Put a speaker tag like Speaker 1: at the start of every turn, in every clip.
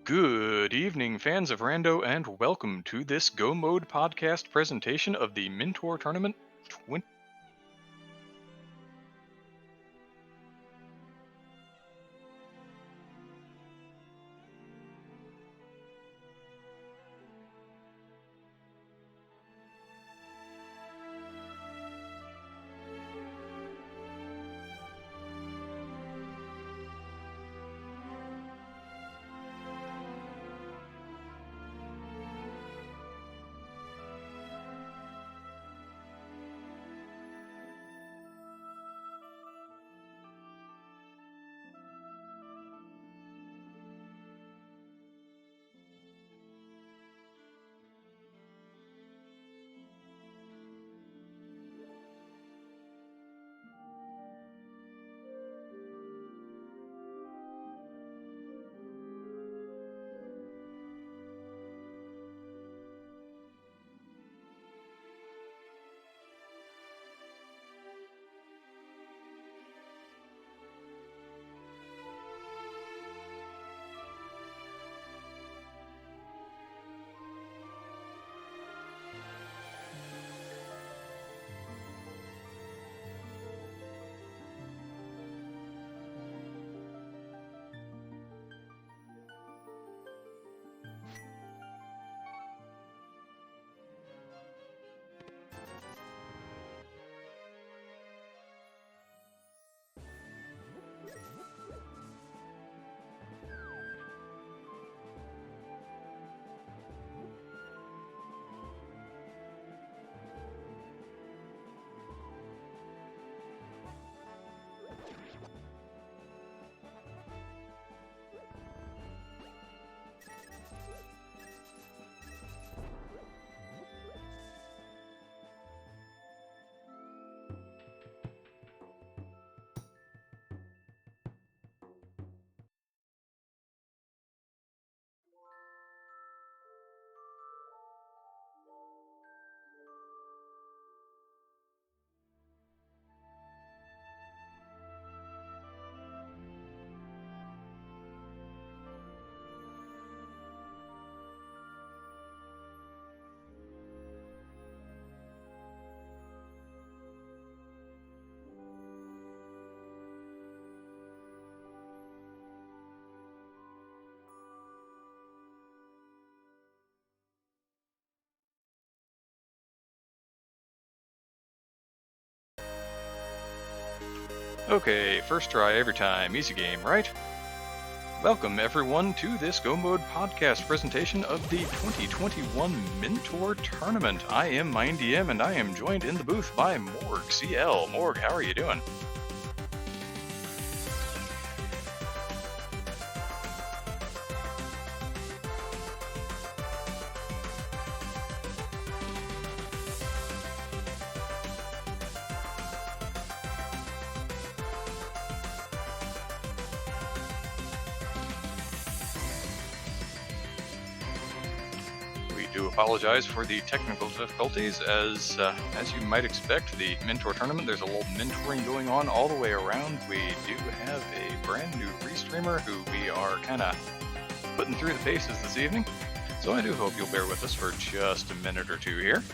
Speaker 1: Good evening, fans of Rando, and welcome to this Go Mode podcast presentation of the Mentor Tournament 20. Okay, first try every time, easy game, right? Welcome everyone to this Go Mode podcast presentation of the 2021 Mentor Tournament. I am miendiem and I am joined in the booth by morgcl. Morg, how are you doing? Do apologize for the technical difficulties. As you might expect, the Mentor Tournament, there's a little mentoring going on all the way around. We do have a brand new Restreamer who we are kind of putting through the paces this evening, so I do hope you'll bear with us for just a minute or two here.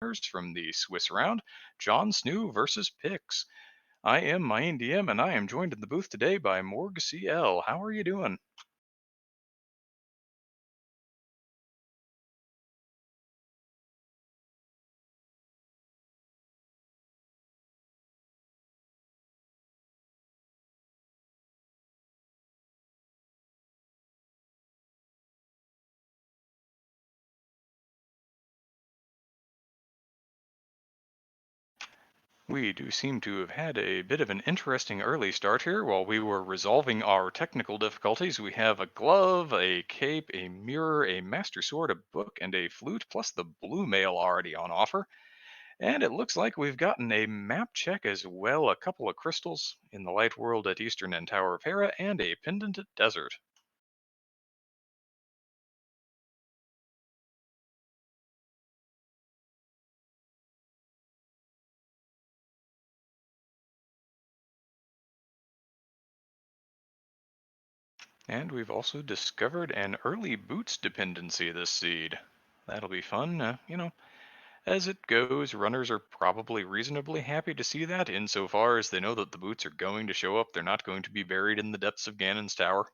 Speaker 1: from the Swiss round, John Snuu versus Pix. I am miendiem, and I am joined in the booth today by morgcl. How are you doing? We do seem to have had a bit of an interesting early start here. While we were resolving our technical difficulties, we have a glove, a cape, a mirror, a master sword, a book, and a flute, plus the blue mail already on offer. And it looks like we've gotten a map check as well, a couple of crystals in the light world at Eastern and Tower of Hera, and a pendant at Desert. And we've also discovered an early boots dependency this seed. That'll be fun. As it goes, runners are probably reasonably happy to see that, insofar as they know that the boots are going to show up. They're not going to be buried in the depths of Ganon's tower.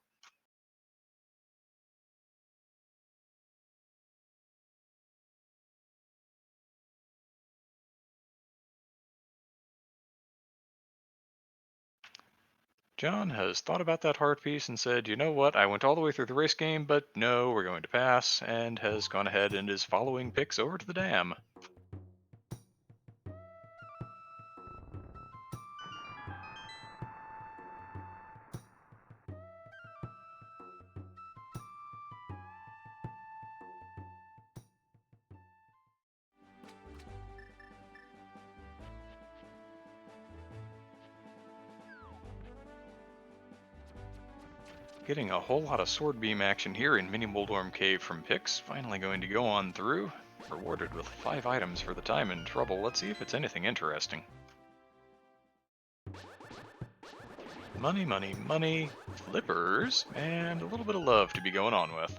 Speaker 1: John has thought about that heart piece and said, you know what, I went all the way through the race game, but no, we're going to pass, and has gone ahead and is following Pix over to the dam. Getting a whole lot of sword beam action here in Mini Moldorm Cave from Pix. Finally going to go on through. Rewarded with 5 items for the time in trouble. Let's see if it's anything interesting. Money, money, money, flippers, and a little bit of love to be going on with.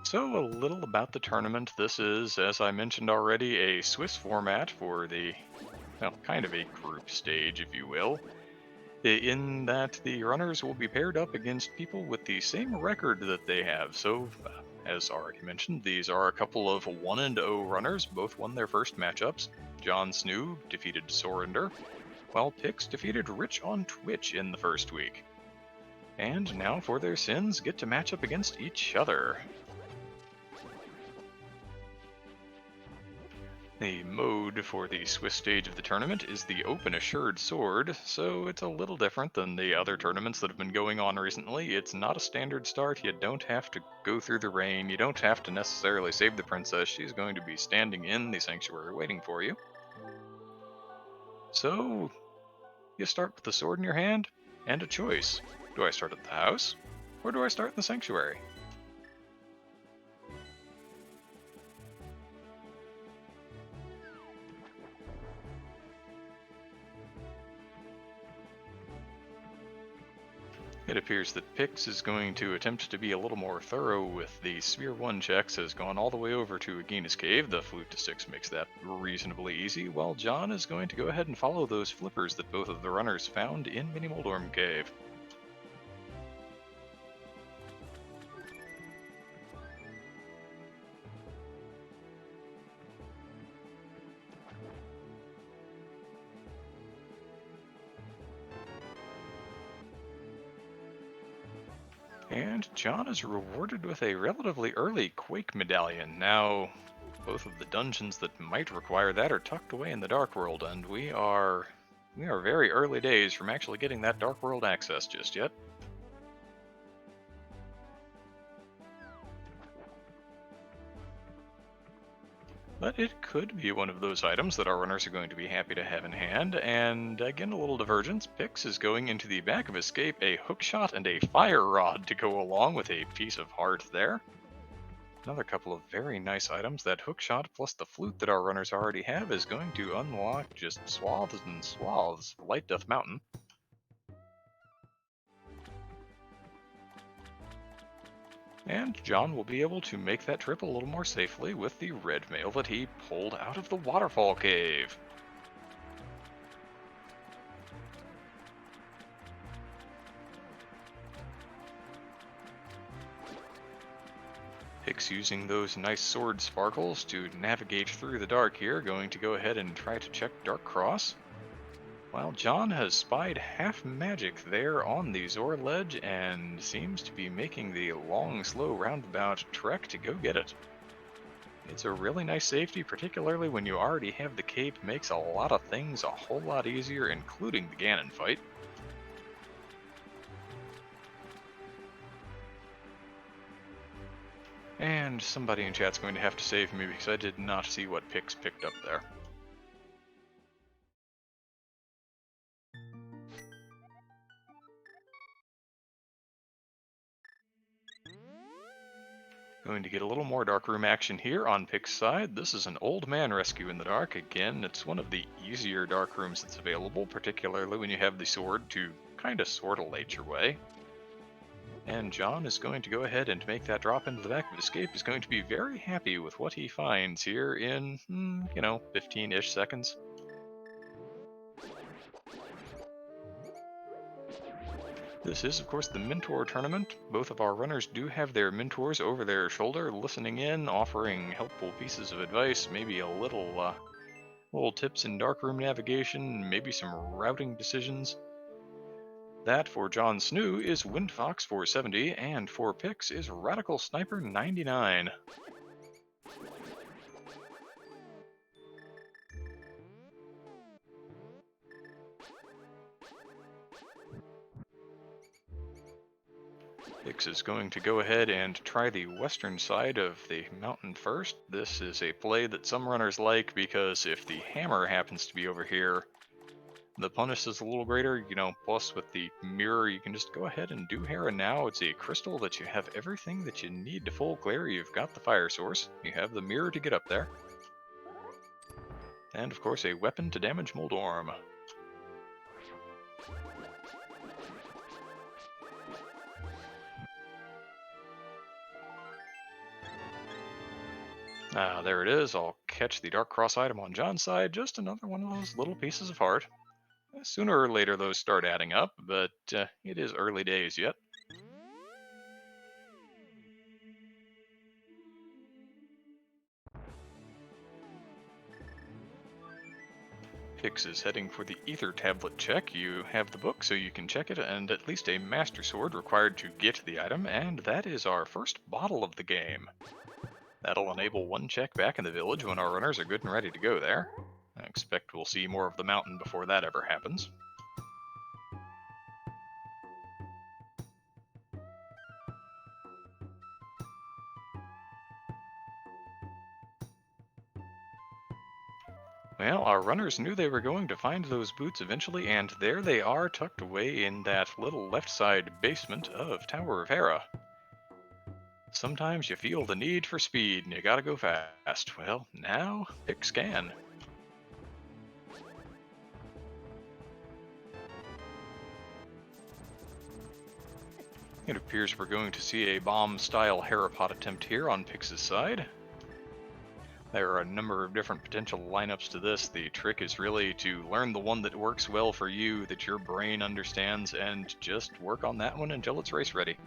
Speaker 1: So, a little about the tournament. This is, as I mentioned already, a Swiss format for the, well, kind of a group stage, if you will. In that the runners will be paired up against people with the same record that they have. So, as already mentioned, these are a couple of 1-0 runners. Both won their first matchups. John Snuu defeated Sorinder, while Pix defeated Rich on Twitch in the first week. And now, for their sins, get to match up against each other. The mode for the Swiss stage of the tournament is the Open Assured Sword, so it's a little different than the other tournaments that have been going on recently. It's not a standard start, you don't have to go through the rain, you don't have to necessarily save the princess, she's going to be standing in the sanctuary waiting for you. So, you start with the sword in your hand, and a choice. Do I start at the house, or do I start in the sanctuary? It appears that Pix is going to attempt to be a little more thorough with the Sphere 1 checks, has gone all the way over to Agina's Cave. The Flute to 6 makes that reasonably easy, while John is going to go ahead and follow those flippers that both of the runners found in Mini Moldorm Cave. And John is rewarded with a relatively early Quake medallion. Now, both of the dungeons that might require that are tucked away in the Dark World, and we are very early days from actually getting that Dark World access just yet. But it could be one of those items that our runners are going to be happy to have in hand, and again a little divergence. Pix is going into the back of Escape a hookshot and a fire rod to go along with a piece of heart there. Another couple of very nice items. That hookshot plus the flute that our runners already have is going to unlock just swaths and swaths of Light Death Mountain. And John will be able to make that trip a little more safely with the red mail that he pulled out of the waterfall cave. Pix using those nice sword sparkles to navigate through the dark here, going to go ahead and try to check Dark Cross. While John has spied half magic there on the Zor ledge and seems to be making the long, slow roundabout trek to go get it. It's a really nice safety, particularly when you already have the cape. Makes a lot of things a whole lot easier, including the Ganon fight. And somebody in chat's going to have to save me because I did not see what Pix picked up there. Going to get a little more darkroom action here on Pix's side. This is an old man rescue in the dark. Again, it's one of the easier darkrooms that's available, particularly when you have the sword to kind of sort of light your way. And John is going to go ahead and make that drop into the back of Escape. Is going to be very happy with what he finds here in, 15-ish seconds. This is, of course, the Mentor tournament. Both of our runners do have their mentors over their shoulder, listening in, offering helpful pieces of advice, maybe a little tips in darkroom navigation, maybe some routing decisions. That for John Snuu is WindFox470, and for Pix is RadicalSniper99. Pix is going to go ahead and try the western side of the mountain first. This is a play that some runners like because if the hammer happens to be over here, the punish is a little greater, plus with the mirror you can just go ahead and do here and now. It's a crystal that you have everything that you need to full clear. You've got the fire source, you have the mirror to get up there, and of course a weapon to damage Moldorm. Ah, there it is. I'll catch the Dark Cross item on John's side. Just another one of those little pieces of heart. Sooner or later those start adding up, but it is early days yet. Pix is heading for the Ether Tablet check. You have the book so you can check it, and at least a Master Sword required to get the item, and that is our first bottle of the game. That'll enable one check back in the village when our runners are good and ready to go there. I expect we'll see more of the mountain before that ever happens. Well, our runners knew they were going to find those boots eventually, and there they are, tucked away in that little left side basement of Tower of Hera. Sometimes you feel the need for speed and you gotta go fast. Well, now Pix can. It appears we're going to see a bomb-style Herapod attempt here on Pix's side. There are a number of different potential lineups to this. The trick is really to learn the one that works well for you, that your brain understands, and just work on that one until it's race ready.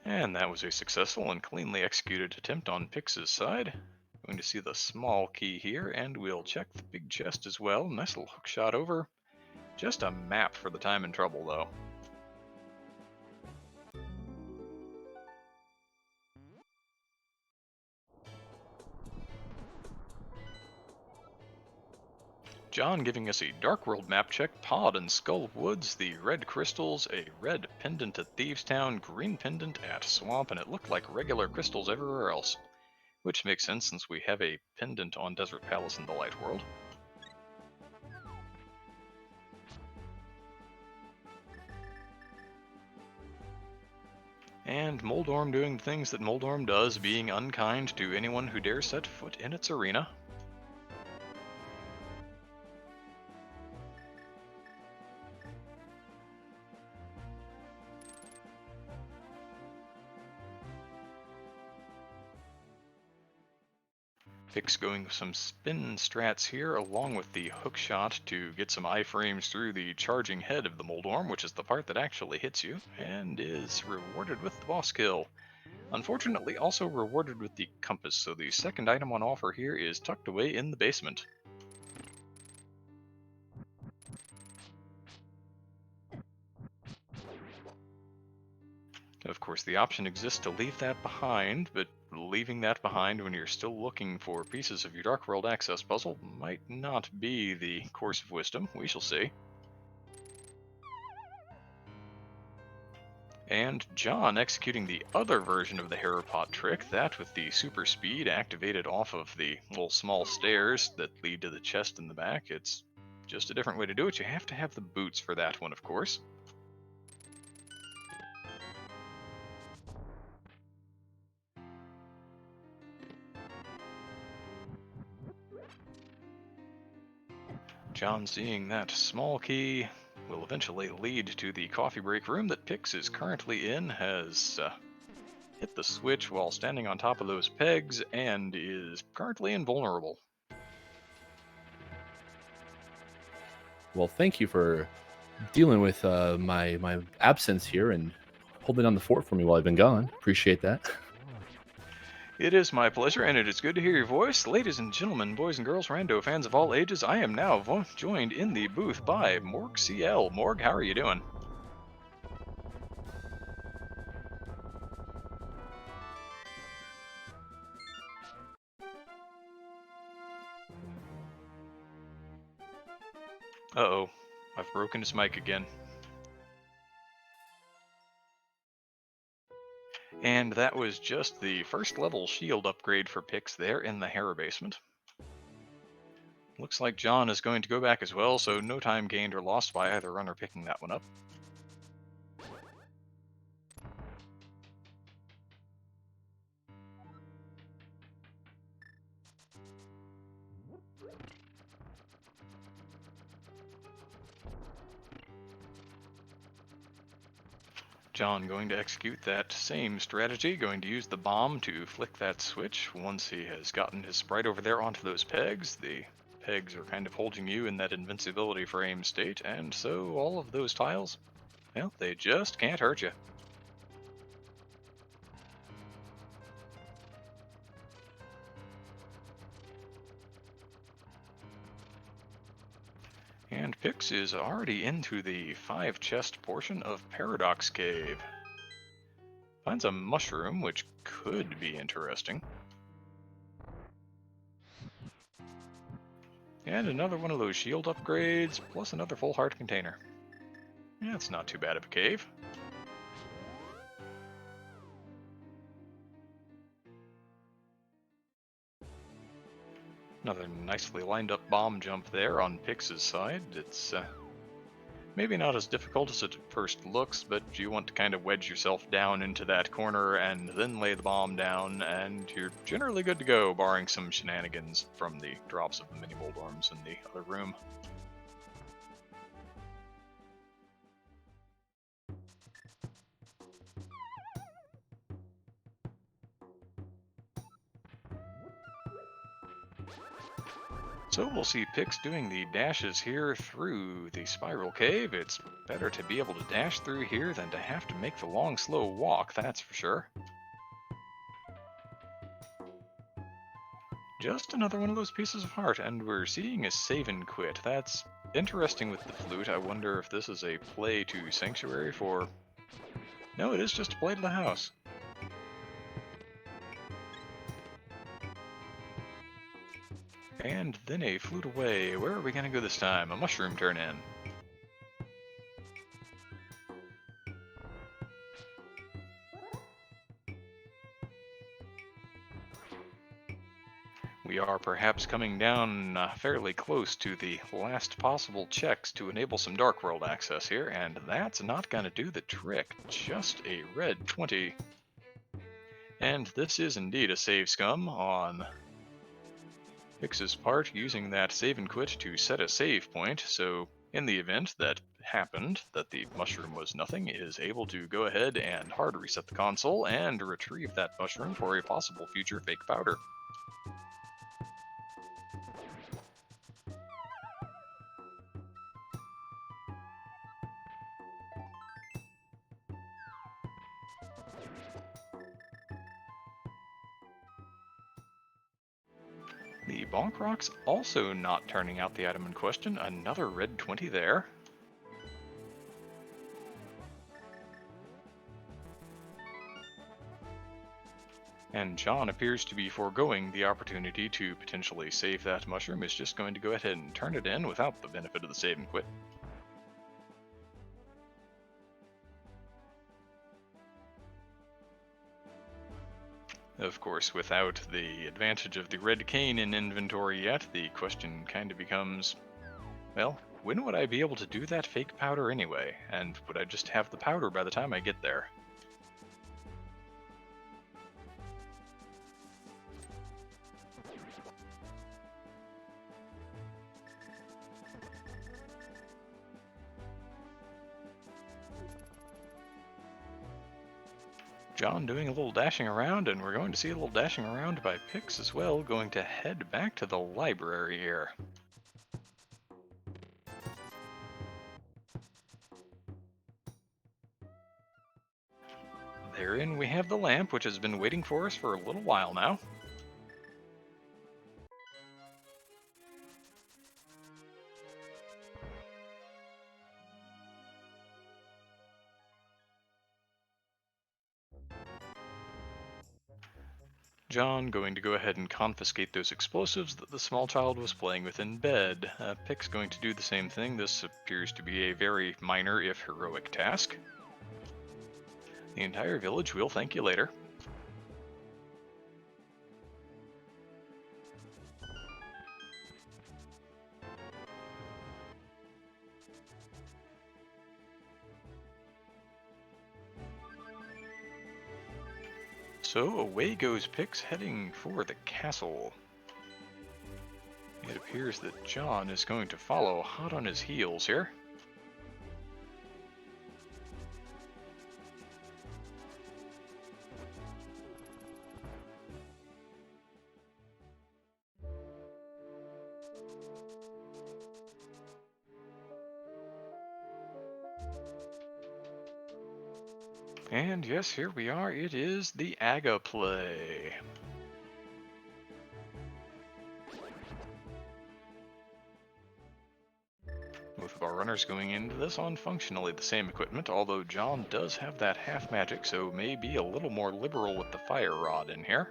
Speaker 1: And that was a successful and cleanly executed attempt on Pix's side. Going to see the small key here, and we'll check the big chest as well. Nice little hook shot over. Just a map for the time and trouble, though. John giving us a Dark World map check, Pod and Skull Woods, the red crystals, a red pendant at Thieves Town, green pendant at Swamp, and it looked like regular crystals everywhere else. which makes sense since we have a pendant on Desert Palace in the Light World. And Moldorm doing the things that Moldorm does, being unkind to anyone who dares set foot in its arena. Pix going with some spin strats here, along with the hook shot to get some iframes through the charging head of the Moldorm, which is the part that actually hits you, and is rewarded with the boss kill. Unfortunately, also rewarded with the compass, so the second item on offer here is tucked away in the basement. Of course, the option exists to leave that behind, but leaving that behind when you're still looking for pieces of your Dark World access puzzle might not be the course of wisdom. We shall see. And John executing the other version of the Harrowpot trick, that with the super speed activated off of the little small stairs that lead to the chest in the back. It's just a different way to do it. You have to have the boots for that one, of course. John seeing that small key will eventually lead to the coffee break room that Pix is currently in, has hit the switch while standing on top of those pegs, and is currently invulnerable.
Speaker 2: Well, thank you for dealing with my absence here and holding on the fort for me while I've been gone. Appreciate that.
Speaker 1: It is my pleasure, and it is good to hear your voice. Ladies and gentlemen, boys and girls, Rando fans of all ages, I am now joined in the booth by morgcl. Morg, how are you doing? Uh-oh, I've broken his mic again. And that was just the first level shield upgrade for Pix there in the Harrow basement. Looks like John is going to go back as well, so no time gained or lost by either runner picking that one up. John going to execute that same strategy, going to use the bomb to flick that switch once he has gotten his sprite over there onto those pegs. The pegs are kind of holding you in that invincibility frame state, and so all of those tiles, well, they just can't hurt you. And Pix is already into the 5-chest portion of Paradox Cave. Finds a mushroom, which could be interesting. And another one of those shield upgrades, plus another full heart container. Yeah, it's not too bad of a cave. Another nicely lined up bomb jump there on Pix's side. It's maybe not as difficult as it first looks, but you want to kind of wedge yourself down into that corner and then lay the bomb down, and you're generally good to go, barring some shenanigans from the drops of the mini Moldorms in the other room. So we'll see Pix doing the dashes here through the spiral cave. It's better to be able to dash through here than to have to make the long, slow walk, that's for sure. Just another one of those pieces of heart, and we're seeing a save and quit. That's interesting with the flute. I wonder if this is a play to Sanctuary for... No, it is just a play to the house. And then a flute away. Where are we going to go this time? A mushroom turn in. We are perhaps coming down fairly close to the last possible checks to enable some Dark World access here, and that's not going to do the trick. Just a red 20. And this is indeed a save scum on Pix's part, using that save and quit to set a save point, so in the event that happened, that the mushroom was nothing, is able to go ahead and hard reset the console and retrieve that mushroom for a possible future fake powder. The Bonk Rock's also not turning out the item in question, another red 20 there. And John appears to be foregoing the opportunity to potentially save that mushroom, is just going to go ahead and turn it in without the benefit of the save and quit. Of course, without the advantage of the red cane in inventory yet, the question kind of becomes, well, when would I be able to do that fake powder anyway? And would I just have the powder by the time I get there? John doing a little dashing around, and we're going to see a little dashing around by Pix as well, going to head back to the library here. Therein we have the lamp, which has been waiting for us for a little while now. John going to go ahead and confiscate those explosives that the small child was playing with in bed. Pix going to do the same thing. This appears to be a very minor, if heroic, task. The entire village will thank you later. So away goes Pix, heading for the castle. It appears that John is going to follow hot on his heels here. And yes, here we are. It is the Aga play. Both of our runners going into this on functionally the same equipment, although John does have that half magic, so may be a little more liberal with the fire rod in here.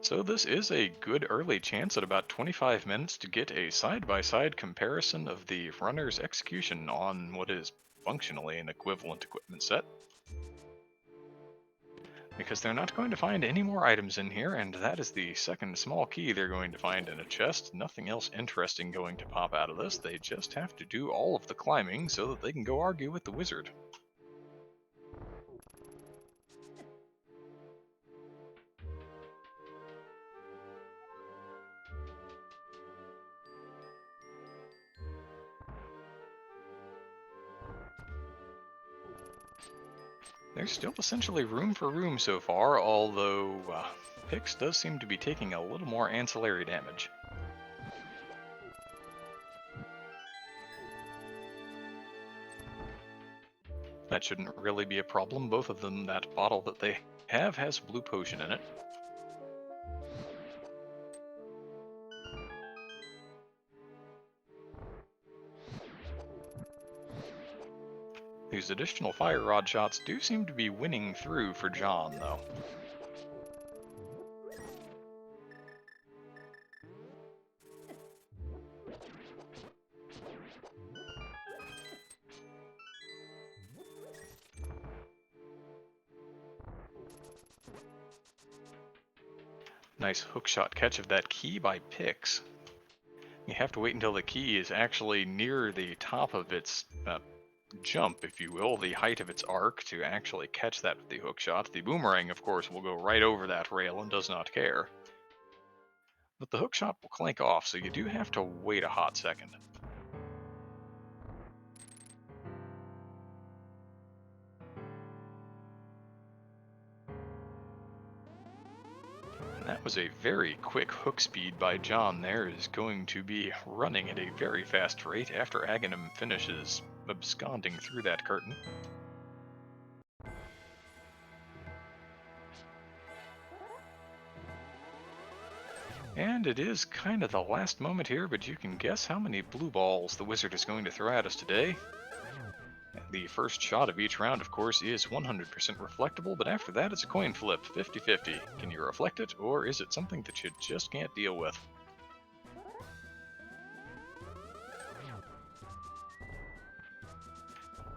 Speaker 1: So this is a good early chance at about 25 minutes to get a side-by-side comparison of the runner's execution on what is functionally an equivalent equipment set. Because they're not going to find any more items in here, and that is the second small key they're going to find in a chest. Nothing else interesting going to pop out of this. They just have to do all of the climbing so that they can go argue with the wizard. There's still essentially room for room so far, although Pix does seem to be taking a little more ancillary damage. That shouldn't really be a problem. Both of them, that bottle that they have has blue potion in it. These additional fire rod shots do seem to be winning through for John, though. Nice hookshot catch of that key by Pix. You have to wait until the key is actually near the top of its jump, if you will, the height of its arc, to actually catch that with the hookshot. The boomerang, of course, will go right over that rail and does not care. But the hookshot will clank off, so you do have to wait a hot second. That was a very quick hook speed by John there, is going to be running at a very fast rate after Aghanim finishes absconding through that curtain. And it is kind of the last moment here, but you can guess how many blue balls the wizard is going to throw at us today. The first shot of each round, of course, is 100% reflectable, but after that it's a coin flip, 50-50. Can you reflect it, or is it something that you just can't deal with?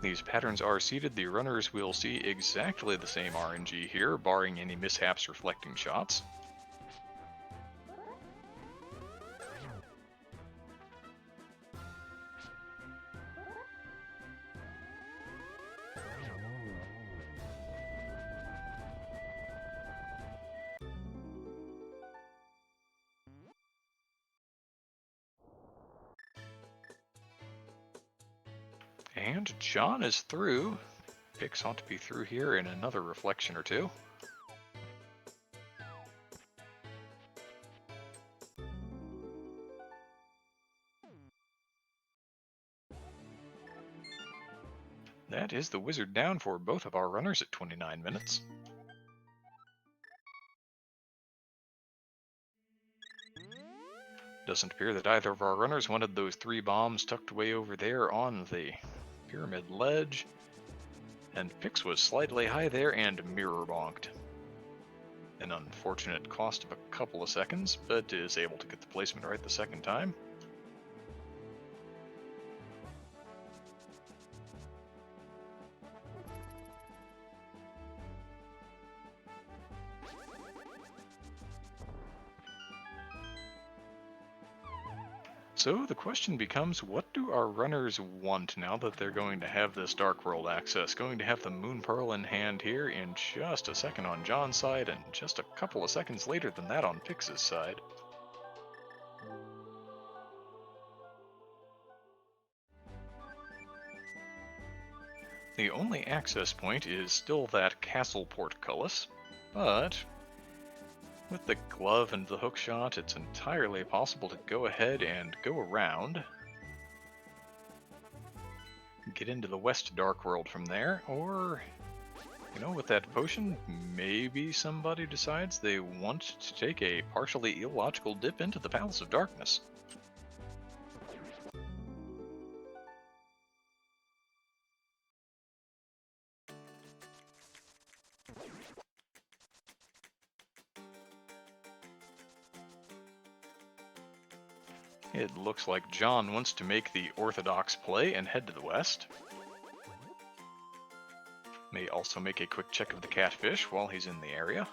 Speaker 1: These patterns are seeded. The runners will see exactly the same RNG here, barring any mishaps reflecting shots. And John is through. Pix ought to be through here in another reflection or two. That is the wizard down for both of our runners at 29 minutes. Doesn't appear that either of our runners wanted those 3 bombs tucked away over there on the pyramid ledge. And Pix was slightly high there and mirror bonked. An unfortunate cost of a couple of seconds, but is able to get the placement right the second time. So the question becomes, what do our runners want now that they're going to have this Dark World access? Going to have the Moon Pearl in hand here in just a second on John's side, and just a couple of seconds later than that on Pix's side. The only access point is still that castle portcullis, but with the glove and the hookshot, it's entirely possible to go ahead and go around, get into the West Dark World from there, or, you know, with that potion, maybe somebody decides they want to take a partially illogical dip into the Palace of Darkness. It looks like John wants to make the orthodox play and head to the west. May also make a quick check of the catfish while he's in the area.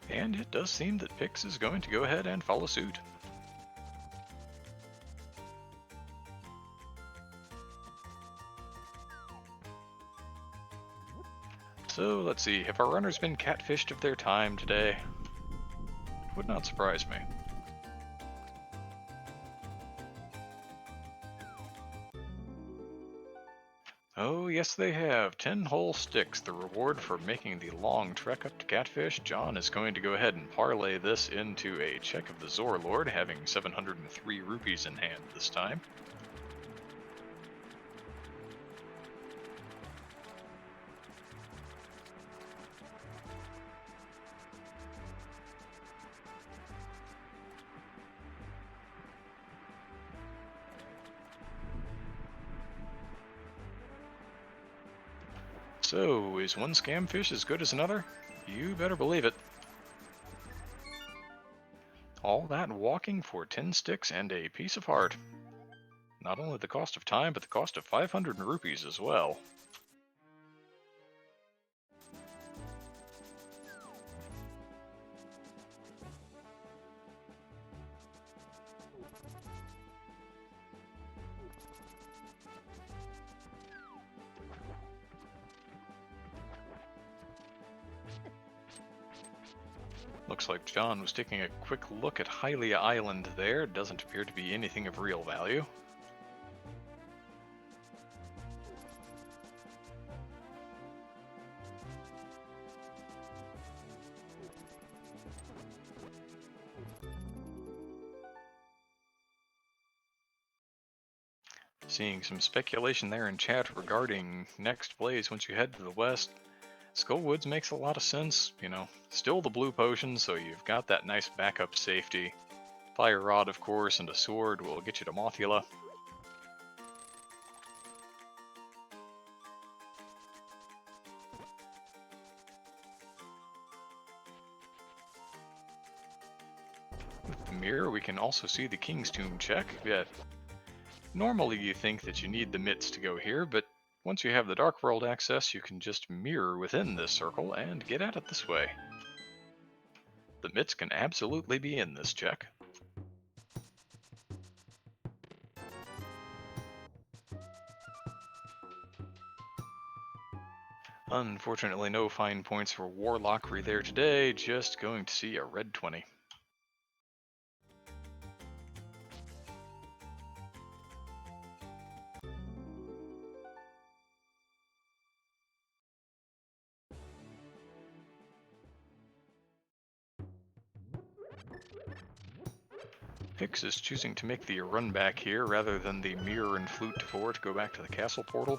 Speaker 1: And it does seem that Pix is going to go ahead and follow suit. So let's see, have our runners been catfished of their time today? Would not surprise me. Oh yes they have, 10 whole sticks, the reward for making the long trek up to catfish. John is going to go ahead and parlay this into a check of the Zor Lord, having 703 rupees in hand this time. So, is one scamfish as good as another? You better believe it. all that walking for 10 sticks and a piece of heart. Not only the cost of time, but the cost of 500 rupees as well. Looks like John was taking a quick look at Hylia Island there. Doesn't appear to be anything of real value. Seeing some speculation there in chat regarding next plays once you head to the west. Skullwoods makes a lot of sense, you know, still the blue potion, so you've got that nice backup safety. Fire Rod, of course, and a sword will get you to Mothula. With the mirror, we can also see the King's Tomb check. Yeah. Normally you think that you need the mitts to go here, but once you have the Dark World access, you can just mirror within this circle and get at it this way. The mitts can absolutely be in this check. Unfortunately, no fine points for Warlockery there today, just going to see a red 20. Pix is choosing to make the run back here rather than the mirror and flute to 4 to go back to the castle portal.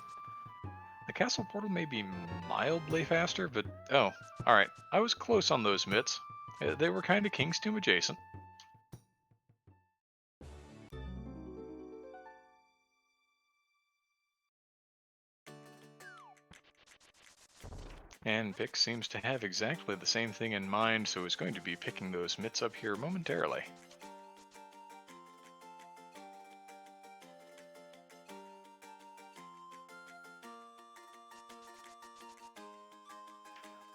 Speaker 1: The castle portal may be mildly faster, but oh, alright, I was close on those mitts. They were kind of King's Tomb adjacent. And Pix seems to have exactly the same thing in mind, so is going to be picking those mitts up here momentarily.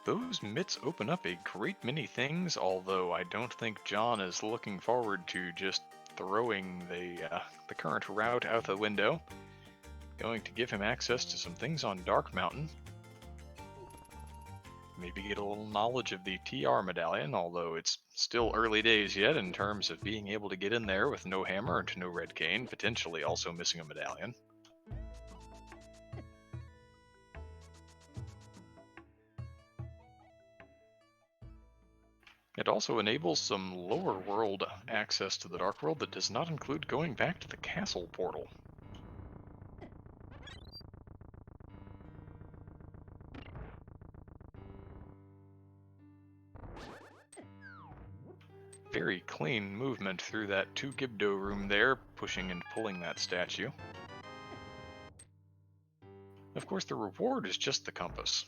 Speaker 1: Those mitts open up a great many things, although I don't think John is looking forward to just throwing the current route out the window. Going to give him access to some things on Dark Mountain. Maybe get a little knowledge of the TR medallion, although it's still early days yet in terms of being able to get in there with no hammer and no red cane, potentially also missing a medallion. It also enables some lower world access to the Dark World that does not include going back to the castle portal. Very clean movement through that 2 Gibdo room there, pushing and pulling that statue. Of course, the reward is just the compass.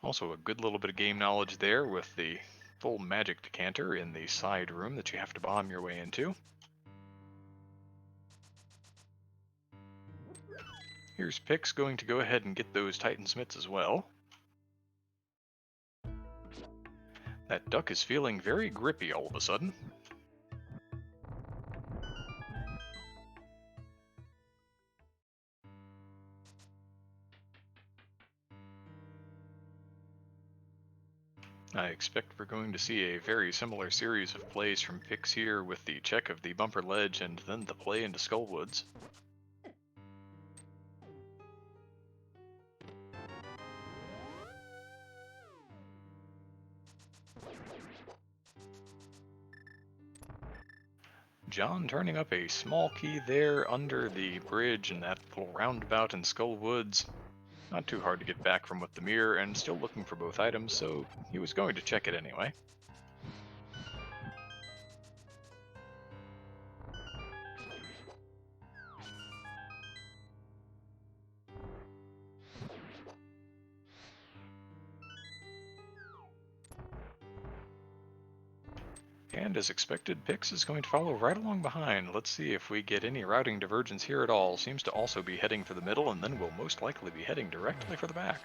Speaker 1: Also a good little bit of game knowledge there with the full magic decanter in the side room that you have to bomb your way into. Here's Pix going to go ahead and get those Titan Smiths as well. That duck is feeling very grippy all of a sudden. I expect we're going to see a very similar series of plays from Pix here with the check of the bumper ledge and then the play into Skullwoods. John turning up a small key there under the bridge and that little roundabout in Skullwoods. Not too hard to get back from with the mirror, and still looking for both items, so he was going to check it anyway. And as expected, Pix is going to follow right along behind. Let's see if we get any routing divergence here at all. Seems to also be heading for the middle, and then will most likely be heading directly for the back.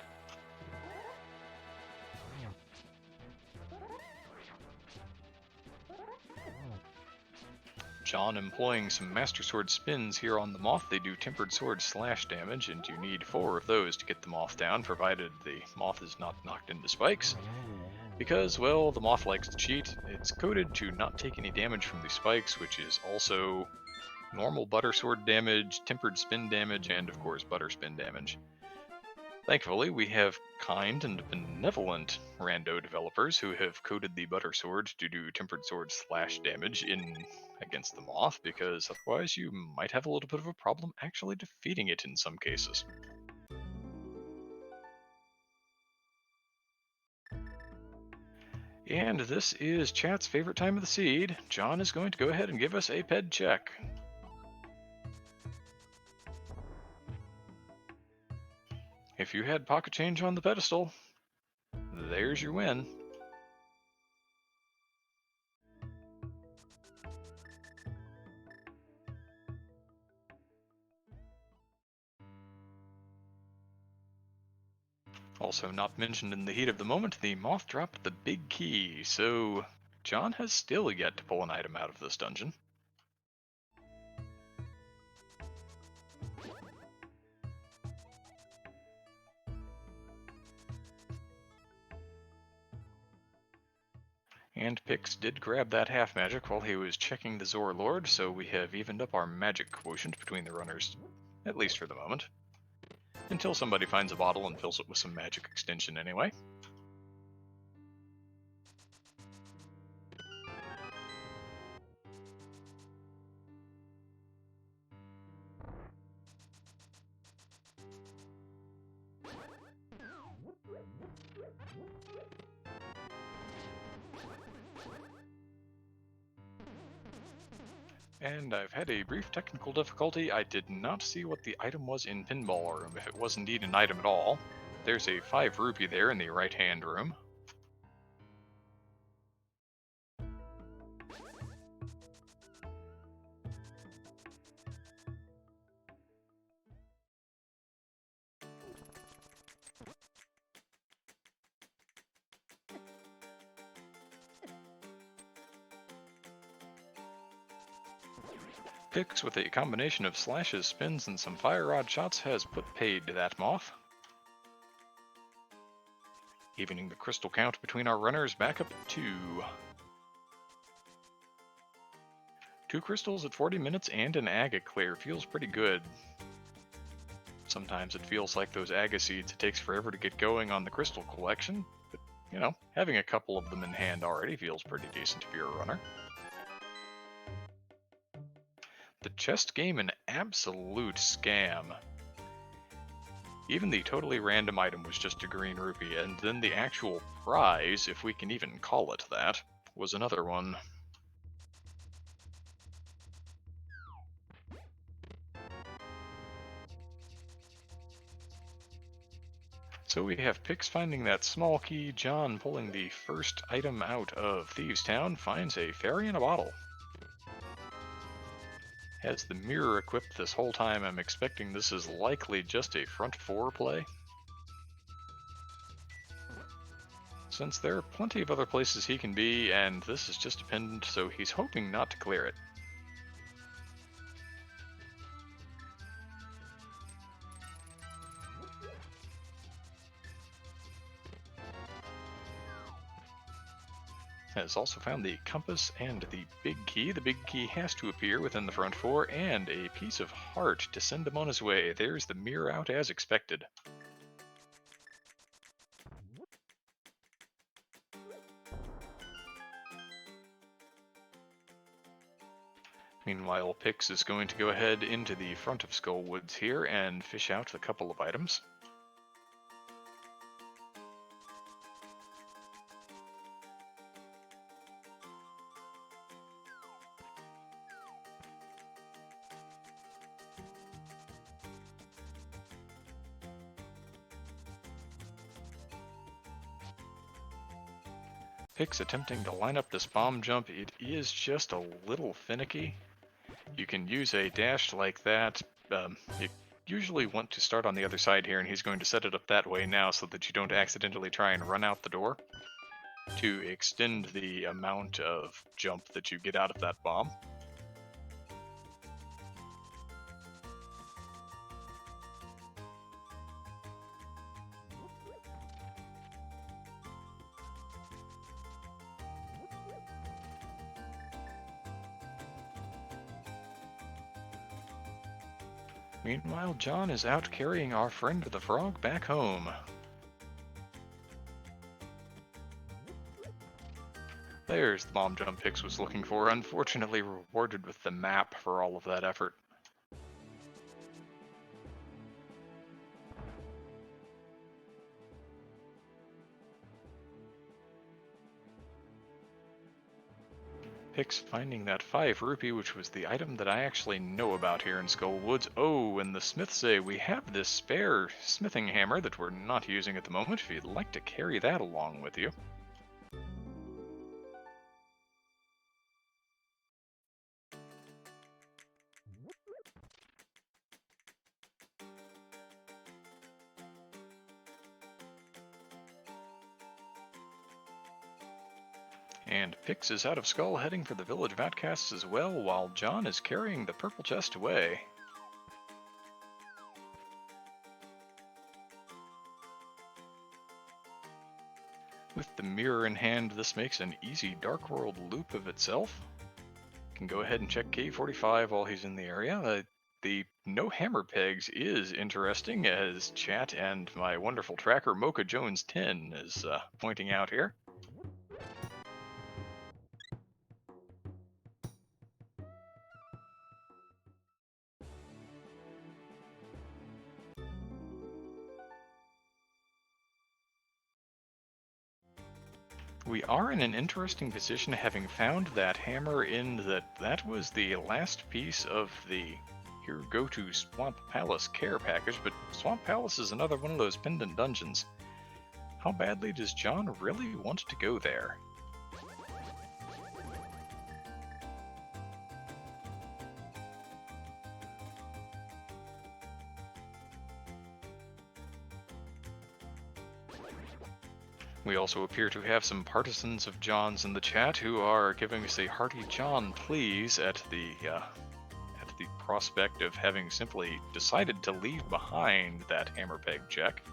Speaker 1: John employing some Master Sword spins here on the Moth. They do Tempered Sword slash damage, and you need 4 of those to get the Moth down, provided the Moth is not knocked into spikes. Because, well, the Moth likes to cheat. It's coded to not take any damage from the spikes, which is also normal Butter Sword damage, Tempered Spin damage, and of course Butter Spin damage. Thankfully, we have kind and benevolent Rando developers who have coded the Butter Sword to do Tempered Sword slash damage against the Moth, because otherwise you might have a little bit of a problem actually defeating it in some cases. And this is chat's favorite time of the seed. John is going to go ahead and give us a ped check. If you had pocket change on the pedestal, there's your win. Also not mentioned in the heat of the moment, the Moth dropped the big key, so John has still yet to pull an item out of this dungeon. And Pix did grab that half magic while he was checking the Zor Lord, so we have evened up our magic quotient between the runners, at least for the moment. Until somebody finds a bottle and fills it with some magic extension anyway. And I've had a brief technical difficulty. I did not see what the item was in Pinball Room, if it was indeed an item at all. There's a 5 rupee there in the right-hand room. Pix, with a combination of slashes, spins, and some fire rod shots, has put paid to that Moth. Evening the crystal count between our runners back up at 2. 2 crystals at 40 minutes and an Aga clear feels pretty good. Sometimes it feels like those Aga seeds, it takes forever to get going on the crystal collection, but, you know, having a couple of them in hand already feels pretty decent if you're a runner. The chest game an absolute scam. Even the totally random item was just a green rupee, and then the actual prize, if we can even call it that, was another one. So we have Pix finding that small key, John pulling the first item out of Thieves Town, finds a fairy in a bottle. Has the mirror equipped this whole time. I'm expecting this is likely just a front 4 play, since there are plenty of other places he can be, and this is just a pendant, so he's hoping not to clear it. Has also found the compass and the big key. The big key has to appear within the front 4, and a piece of heart to send him on his way. There's the mirror out as expected. Meanwhile, Pix is going to go ahead into the front of Skullwoods here and fish out a couple of items. Pix attempting to line up this bomb jump. It is just a little finicky. You can use a dash like that. You usually want to start on the other side here, and he's going to set it up that way now so that you don't accidentally try and run out the door to extend the amount of jump that you get out of that bomb. Meanwhile, John is out carrying our friend the frog back home. There's the bomb jump Pix was looking for, unfortunately rewarded with the map for all of that effort. Pix finding that 5 rupee, which was the item that I actually know about here in Skull Woods. Oh, and the smiths say we have this spare smithing hammer that we're not using at the moment, if you'd like to carry that along with you. And Pix is out of Skull, heading for the Village of Outcasts as well, while John is carrying the purple chest away. With the mirror in hand, this makes an easy Dark World loop of itself. Can go ahead and check K45 while he's in the area. The no hammer pegs is interesting, as chat and my wonderful tracker Mocha Jones 10 is pointing out here. We are in an interesting position, having found that hammer, in that was the last piece of the Here Go to Swamp Palace care package, but Swamp Palace is another one of those pendant dungeons. How badly does John really want to go there? We also appear to have some partisans of John's in the chat who are giving us a hearty John please at the prospect of having simply decided to leave behind that hammer peg check.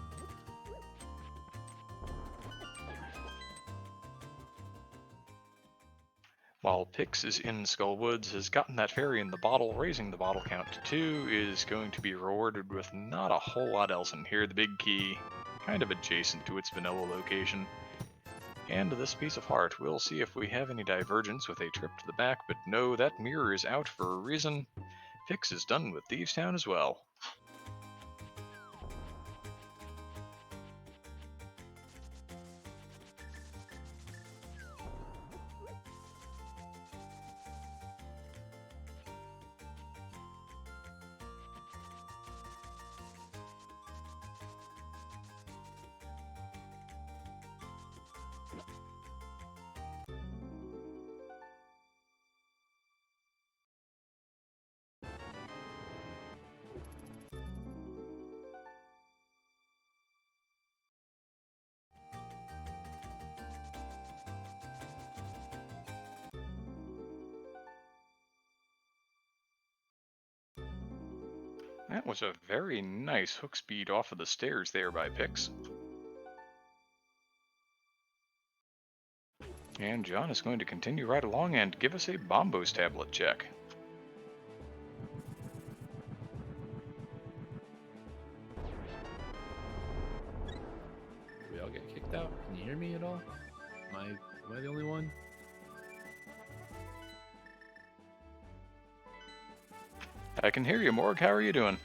Speaker 1: While Pix is in Skull Woods, has gotten that fairy in the bottle, raising the bottle count to 2, is going to be rewarded with not a whole lot else in here. The big key, kind of adjacent to its vanilla location. And this piece of heart. We'll see if we have any divergence with a trip to the back, but no, that mirror is out for a reason. Pix is done with Thieves Town as well. That was a very nice hook speed off of the stairs there by Pix. And John is going to continue right along and give us a Bombos tablet check.
Speaker 2: Did we all get kicked out? Can you hear me at all? Am I the only one?
Speaker 1: I can hear you, Morg. How are you doing?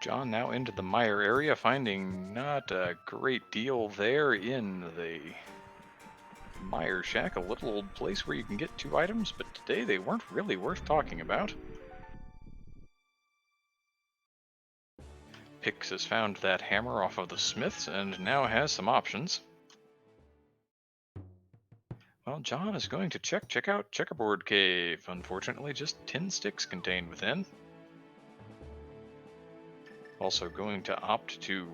Speaker 1: John now into the mire area, finding not a great deal there in the mire shack, a little old place where you can get 2 items, but today they weren't really worth talking about. Pix has found that hammer off of the smiths and now has some options. Well, John is going to check out Checkerboard Cave. Unfortunately, just 10 sticks contained within. Also going to opt to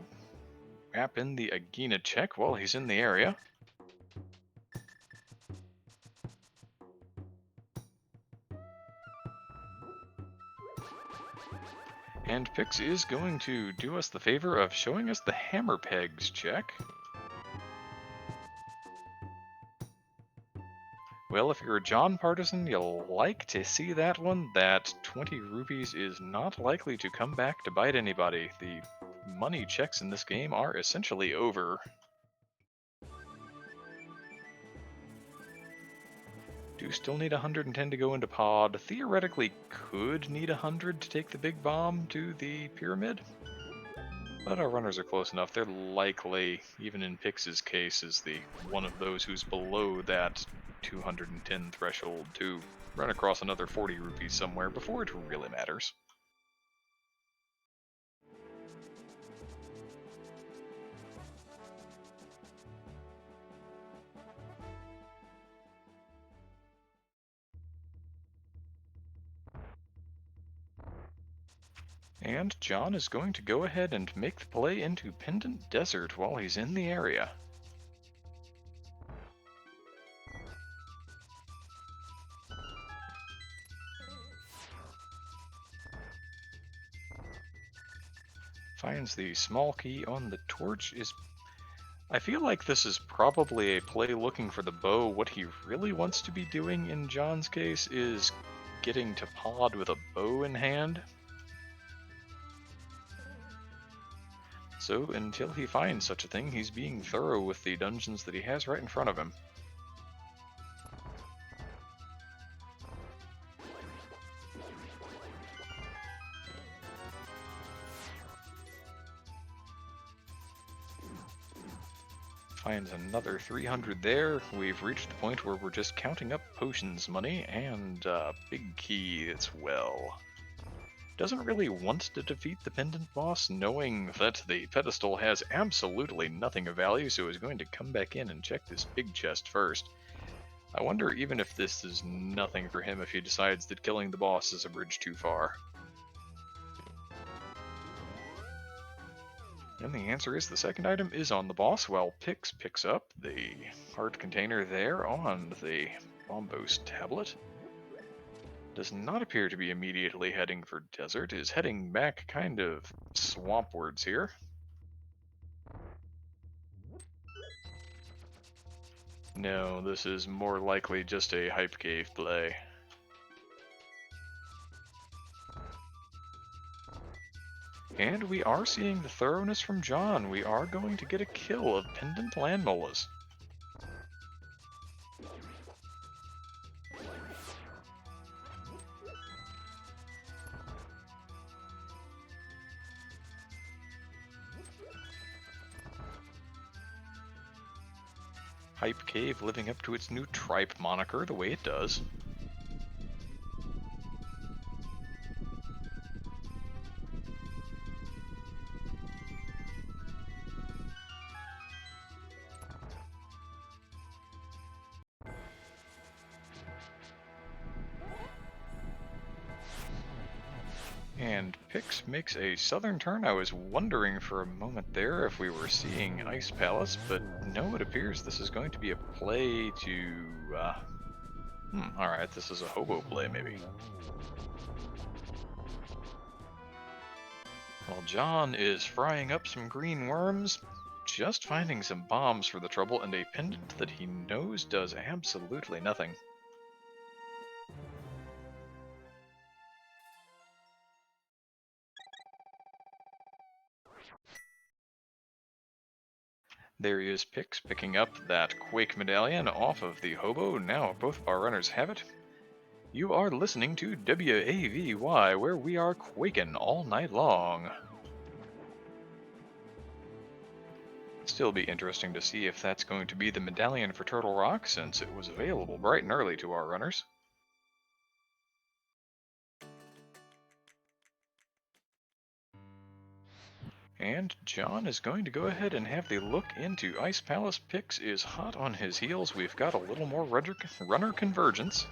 Speaker 1: wrap in the Agena check while he's in the area. And Pix is going to do us the favor of showing us the hammer pegs check. Well, if you're a John partisan, you'll like to see that one. That 20 rupees is not likely to come back to bite anybody. The money checks in this game are essentially over. Do still need 110 to go into pod. Theoretically could need 100 to take the big bomb to the pyramid. But our runners are close enough. They're likely, even in Pix's case, is the one of those who's below that 210 threshold to run across another 40 rupees somewhere before it really matters. And John is going to go ahead and make the play into Pendant Desert while he's in the area. Finds the small key on the torch. I feel like this is probably a play looking for the bow. What he really wants to be doing in John's case is getting to pod with a bow in hand. So until he finds such a thing, he's being thorough with the dungeons that he has right in front of him. Finds another 300 there. We've reached the point where we're just counting up potions money and big key as well. Doesn't really want to defeat the pendant boss, knowing that the pedestal has absolutely nothing of value, so is going to come back in and check this big chest first. I wonder even if this is nothing for him if he decides that killing the boss is a bridge too far. And the answer is the second item is on the boss, while Pix picks up the heart container there on the Bombos tablet. Does not appear to be immediately heading for desert, is heading back kind of swampwards here. No, this is more likely just a hype cave play. And we are seeing the thoroughness from John. We are going to get a kill of Pendant Landmollas. Hype Cave living up to its new tripe moniker the way it does. And Pix makes a southern turn. I was wondering for a moment there if we were seeing Ice Palace, but no, it appears this is going to be a play to... alright, this is a hobo play, maybe. While John is frying up some green worms, just finding some bombs for the trouble, and a pendant that he knows does absolutely nothing. There is Pix picking up that Quake medallion off of the hobo. Now both of our runners have it. You are listening to WAVY, where we are quaking all night long. Still be interesting to see if that's going to be the medallion for Turtle Rock, since it was available bright and early to our runners. And John is going to go ahead and have the look into Ice Palace. Pix is hot on his heels. We've got a little more runner convergence.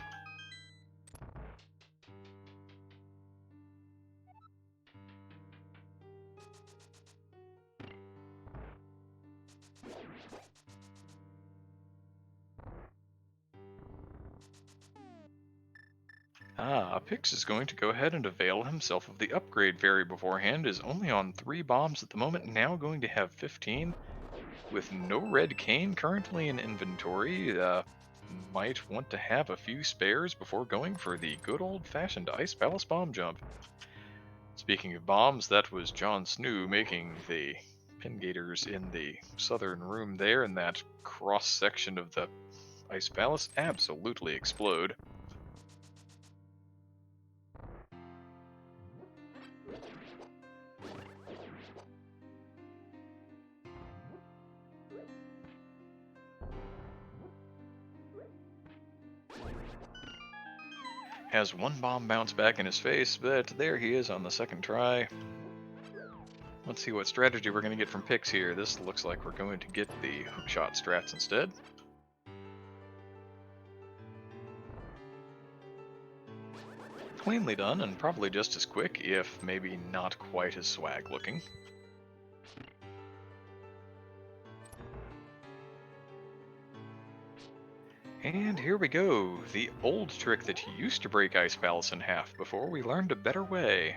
Speaker 1: Pix is going to go ahead and avail himself of the upgrade fairy beforehand, is only on 3 bombs at the moment, now going to have 15. With no red cane currently in inventory, might want to have a few spares before going for the good old-fashioned Ice Palace bomb jump. Speaking of bombs, that was John Snuu making the pin gators in the southern room there, and that cross-section of the Ice Palace absolutely explode. Has 1 bomb bounce back in his face, but there he is on the second try. Let's see what strategy we're going to get from Pix here. This looks like we're going to get the hookshot strats instead. Cleanly done, and probably just as quick, if maybe not quite as swag looking. And here we go, the old trick that used to break Ice Palace in half before we learned a better way.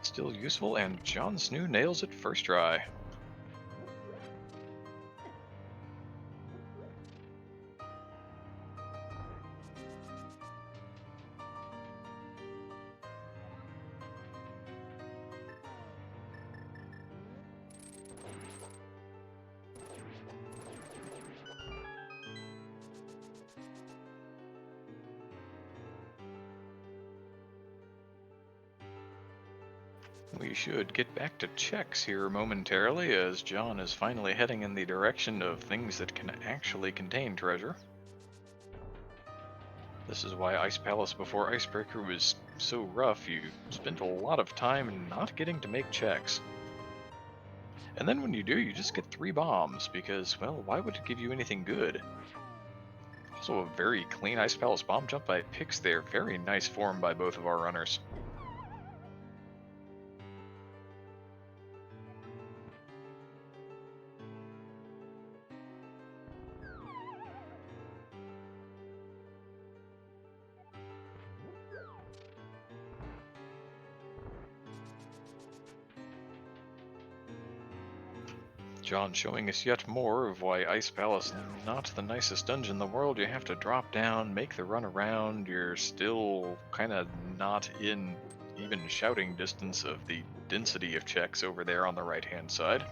Speaker 1: Still useful, and John Snuu nails it first try. We should get back to checks here momentarily, as John is finally heading in the direction of things that can actually contain treasure. This is why Ice Palace before Icebreaker was so rough. You spent a lot of time not getting to make checks. And then when you do, you just get 3 bombs, because, well, why would it give you anything good? Also a very clean Ice Palace bomb jump by Pix there. Very nice form by both of our runners. John showing us yet more of why Ice Palace not the nicest dungeon in the world. You have to drop down, make the run around, you're still kind of not in even shouting distance of the density of checks over there on the right hand side.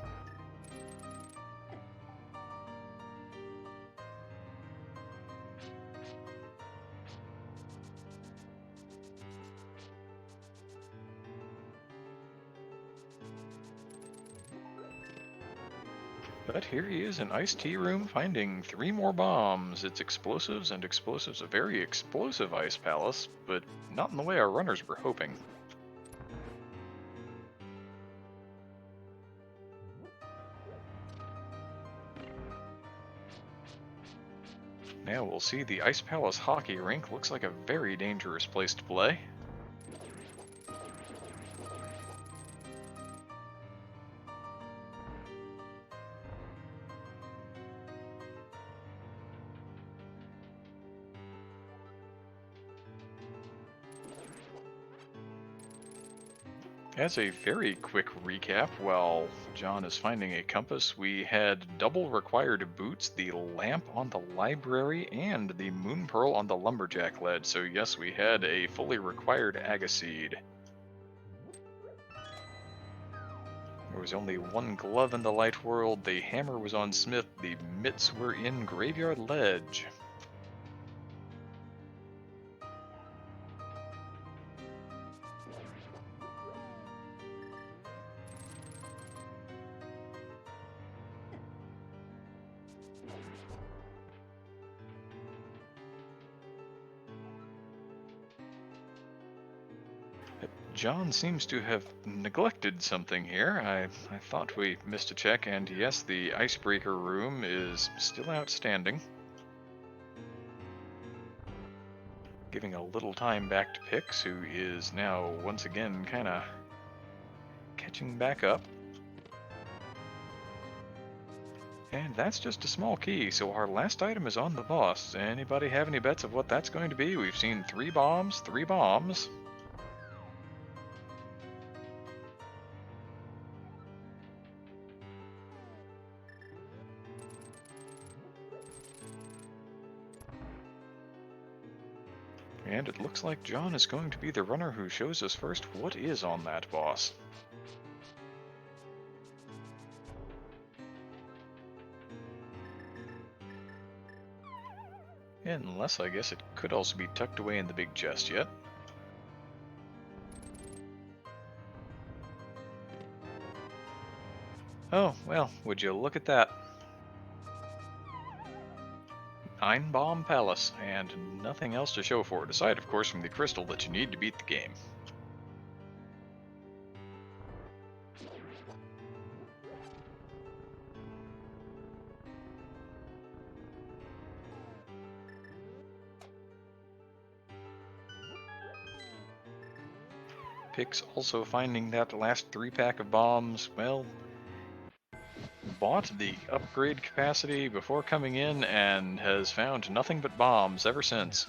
Speaker 1: But here he is in Ice Tea Room, finding 3 more bombs. It's explosives, and explosives, a very explosive Ice Palace, but not in the way our runners were hoping. Now we'll see the Ice Palace hockey rink. Looks like a very dangerous place to play. As a very quick recap, while John is finding a compass, we had double required boots, the lamp on the library, and the moon pearl on the lumberjack lead. So yes, we had a fully required agaseed. There was only 1 glove in the light world, the hammer was on Smith, the mitts were in Graveyard Ledge. John seems to have neglected something here. I thought we missed a check, and yes, the icebreaker room is still outstanding. Giving a little time back to Pix, who is now once again kind of catching back up. And that's just a small key, so our last item is on the boss. Anybody have any bets of what that's going to be? We've seen 3 bombs, 3 bombs. And it looks like John is going to be the runner who shows us first what is on that boss. Unless I guess it could also be tucked away in the big chest yet. Oh, well, would you look at that. 9 bomb palace, and nothing else to show for it, aside of course from the crystal that you need to beat the game. Pix also finding that last 3-pack of bombs, well, bought the upgrade capacity before coming in and has found nothing but bombs ever since.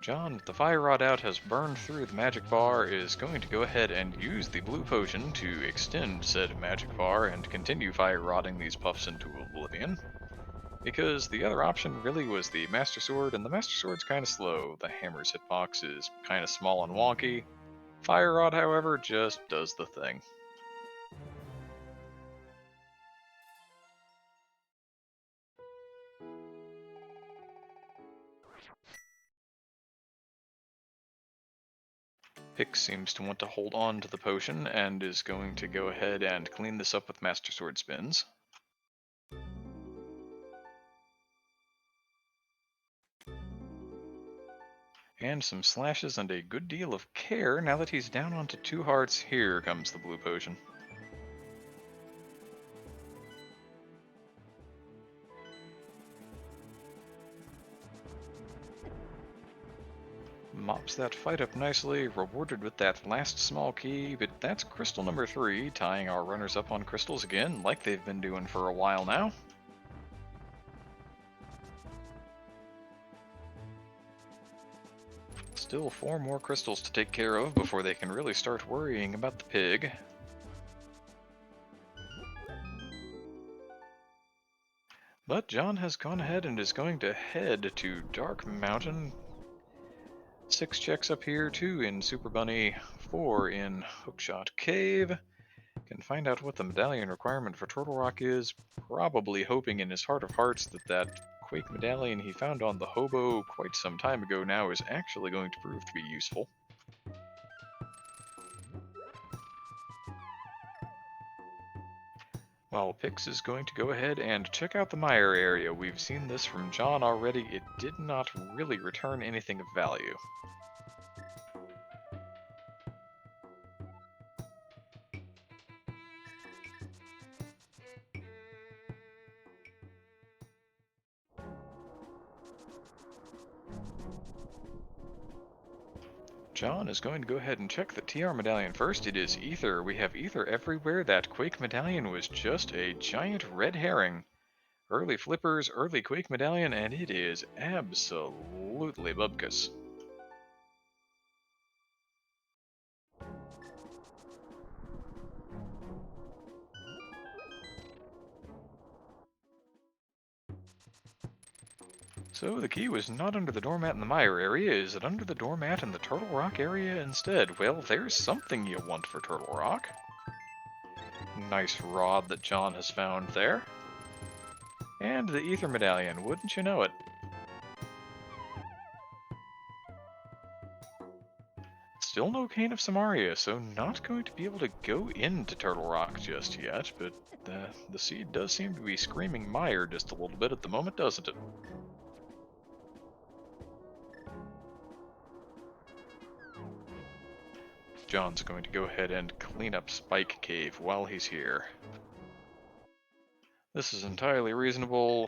Speaker 1: John, with the fire rod out, has burned through the magic bar, is going to go ahead and use the blue potion to extend said magic bar and continue fire rodding these puffs into oblivion. Because the other option really was the Master Sword, and the Master Sword's kind of slow. The hammer's hitbox is kind of small and wonky. Fire Rod, however, just does the thing. Pix seems to want to hold on to the potion and is going to go ahead and clean this up with Master Sword spins. And some slashes and a good deal of care. Now that he's down onto 2 hearts, here comes the blue potion. Mops that fight up nicely, rewarded with that last small key, but that's crystal number 3, tying our runners up on crystals again, like they've been doing for a while now. Still 4 more crystals to take care of before they can really start worrying about the pig. But John has gone ahead and is going to head to Dark Mountain. 6 checks up here, 2 in Super Bunny, 4 in Hookshot Cave. Can find out what the medallion requirement for Turtle Rock is, probably hoping in his heart of hearts that that Quake medallion he found on the hobo quite some time ago now is actually going to prove to be useful. While Pix is going to go ahead and check out the mire area. We've seen this from John already. It did not really return anything of value. John is going to go ahead and check the TR medallion first. It is ether. We have ether everywhere. That Quake medallion was just a giant red herring. Early flippers, early Quake medallion, and it is absolutely bubkus. So the key was not under the doormat in the mire area. Is it under the doormat in the Turtle Rock area instead? Well, there's something you want for Turtle Rock. Nice rod that John has found there. And the ether medallion, wouldn't you know it? still no Cane of Samaria, so not going to be able to go into Turtle Rock just yet, but the seed does seem to be screaming mire just a little bit at the moment, doesn't it? John's going to go ahead and clean up Spike Cave while he's here. This is entirely reasonable.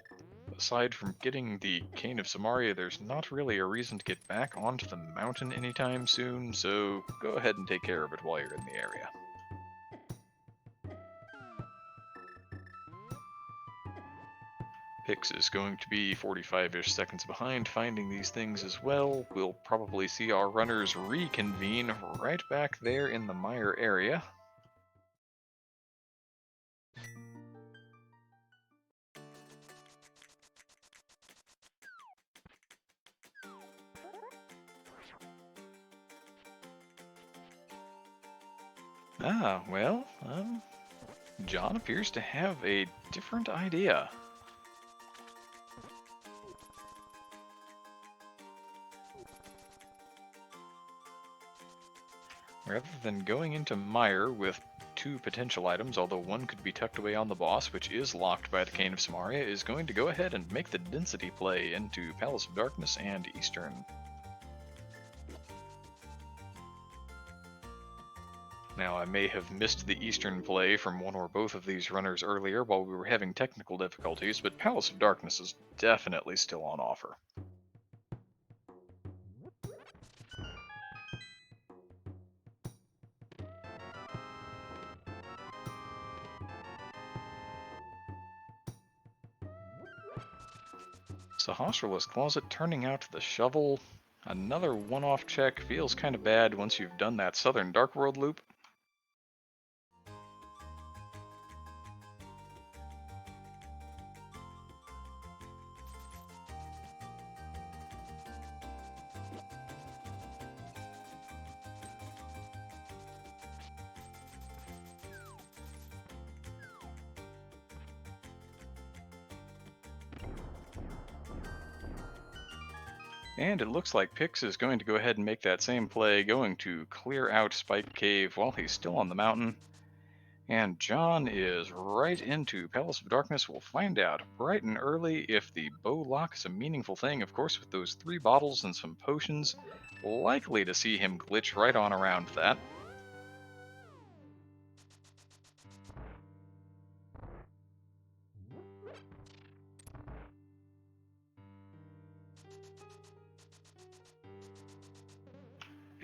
Speaker 1: Aside from getting the Cane of Samaria, there's not really a reason to get back onto the mountain anytime soon, so go ahead and take care of it while you're in the area. Pix is going to be 45-ish seconds behind finding these things as well. We'll probably see our runners reconvene right back there in the mire area. Well, John appears to have a different idea. Rather than going into mire with two potential items, although one could be tucked away on the boss, which is locked by the Cane of Samaria, is going to go ahead and make the density play into Palace of Darkness and Eastern. Now, I may have missed the Eastern play from one or both of these runners earlier while we were having technical difficulties, but Palace of Darkness is definitely still on offer. Sahasrala's Closet turning out the shovel. Another one-off check feels kind of bad once you've done that Southern Dark World loop. And it looks like Pix is going to go ahead and make that same play, going to clear out Spike Cave while he's still on the mountain. And John is right into Palace of Darkness. We'll find out bright and early if the bow lock is a meaningful thing. Of course, with those 3 bottles and some potions, likely to see him glitch right on around that.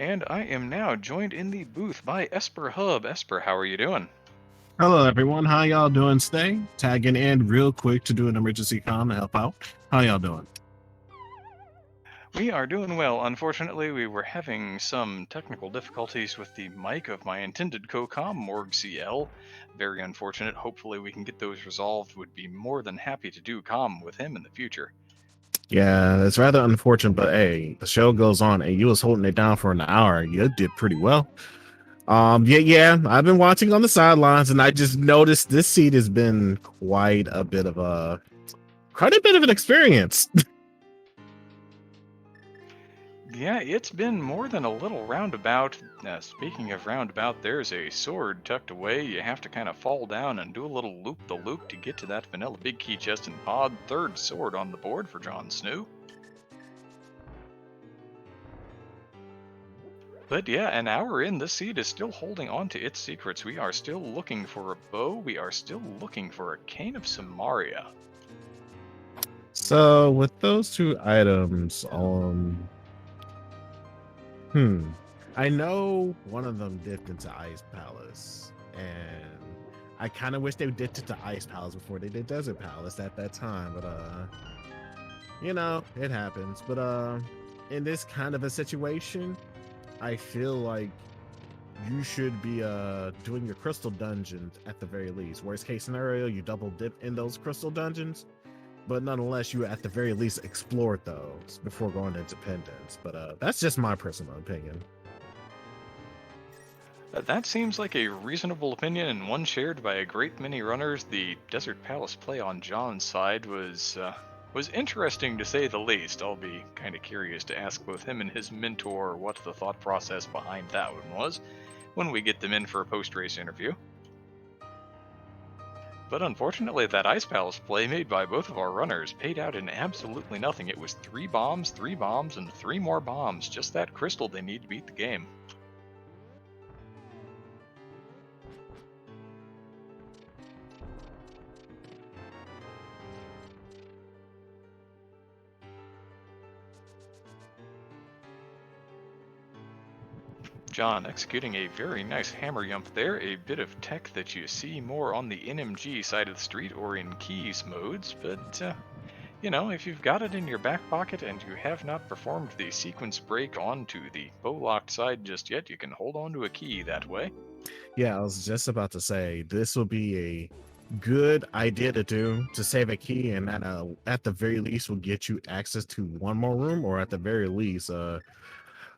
Speaker 1: And I am now joined in the booth by Esper Hub. Esper, how are you doing?
Speaker 3: Hello, everyone. How y'all doing today? Tagging in real quick to do an emergency comm to help out. How y'all doing?
Speaker 1: We are doing well. Unfortunately, we were having some technical difficulties with the mic of my intended co-comm, morgcl. Very unfortunate. Hopefully we can get those resolved. Would be more than happy to do comm with him in the future.
Speaker 3: Yeah, it's rather unfortunate, but hey, the show goes on, and you was holding it down for an hour. You did pretty well. Yeah, I've been watching on the sidelines, and I just noticed this seat has been quite a bit of an experience.
Speaker 1: Yeah, it's been more than a little roundabout. Speaking of roundabout, there's a sword tucked away. You have to kind of fall down and do a little loop-the-loop to get to that vanilla big key chest and pod. 3rd sword on the board for John Snuu. But yeah, an hour in, this seed is still holding on to its secrets. We are still looking for a bow. We are still looking for a Cane of Samaria.
Speaker 3: So with those 2 items, I know one of them dipped into Ice Palace, and I kind of wish they dipped into Ice Palace before they did Desert Palace at that time, but you know, it happens. But in this kind of a situation, I feel like you should be doing your crystal dungeons at the very least. Worst case scenario, you double dip in those crystal dungeons, but nonetheless, you at the very least explored those before going to Independence. But that's just my personal opinion.
Speaker 1: That seems like a reasonable opinion and one shared by a great many runners. The Desert Palace play on John's side was was interesting to say the least. I'll be kind of curious to ask both him and his mentor what the thought process behind that one was when we get them in for a post-race interview. But unfortunately, that Ice Palace play made by both of our runners paid out in absolutely nothing. It was 3 bombs, 3 bombs, and 3 more bombs. Just that crystal they need to beat the game. John executing a very nice hammer yump there, a bit of tech that you see more on the NMG side of the street or in keys modes, but you know, if you've got it in your back pocket and you have not performed the sequence break onto the bow-locked side just yet, you can hold on to a key that way.
Speaker 3: Yeah, I was just about to say this will be a good idea to do, to save a key, and that at the very least will get you access to one more room, or at the very least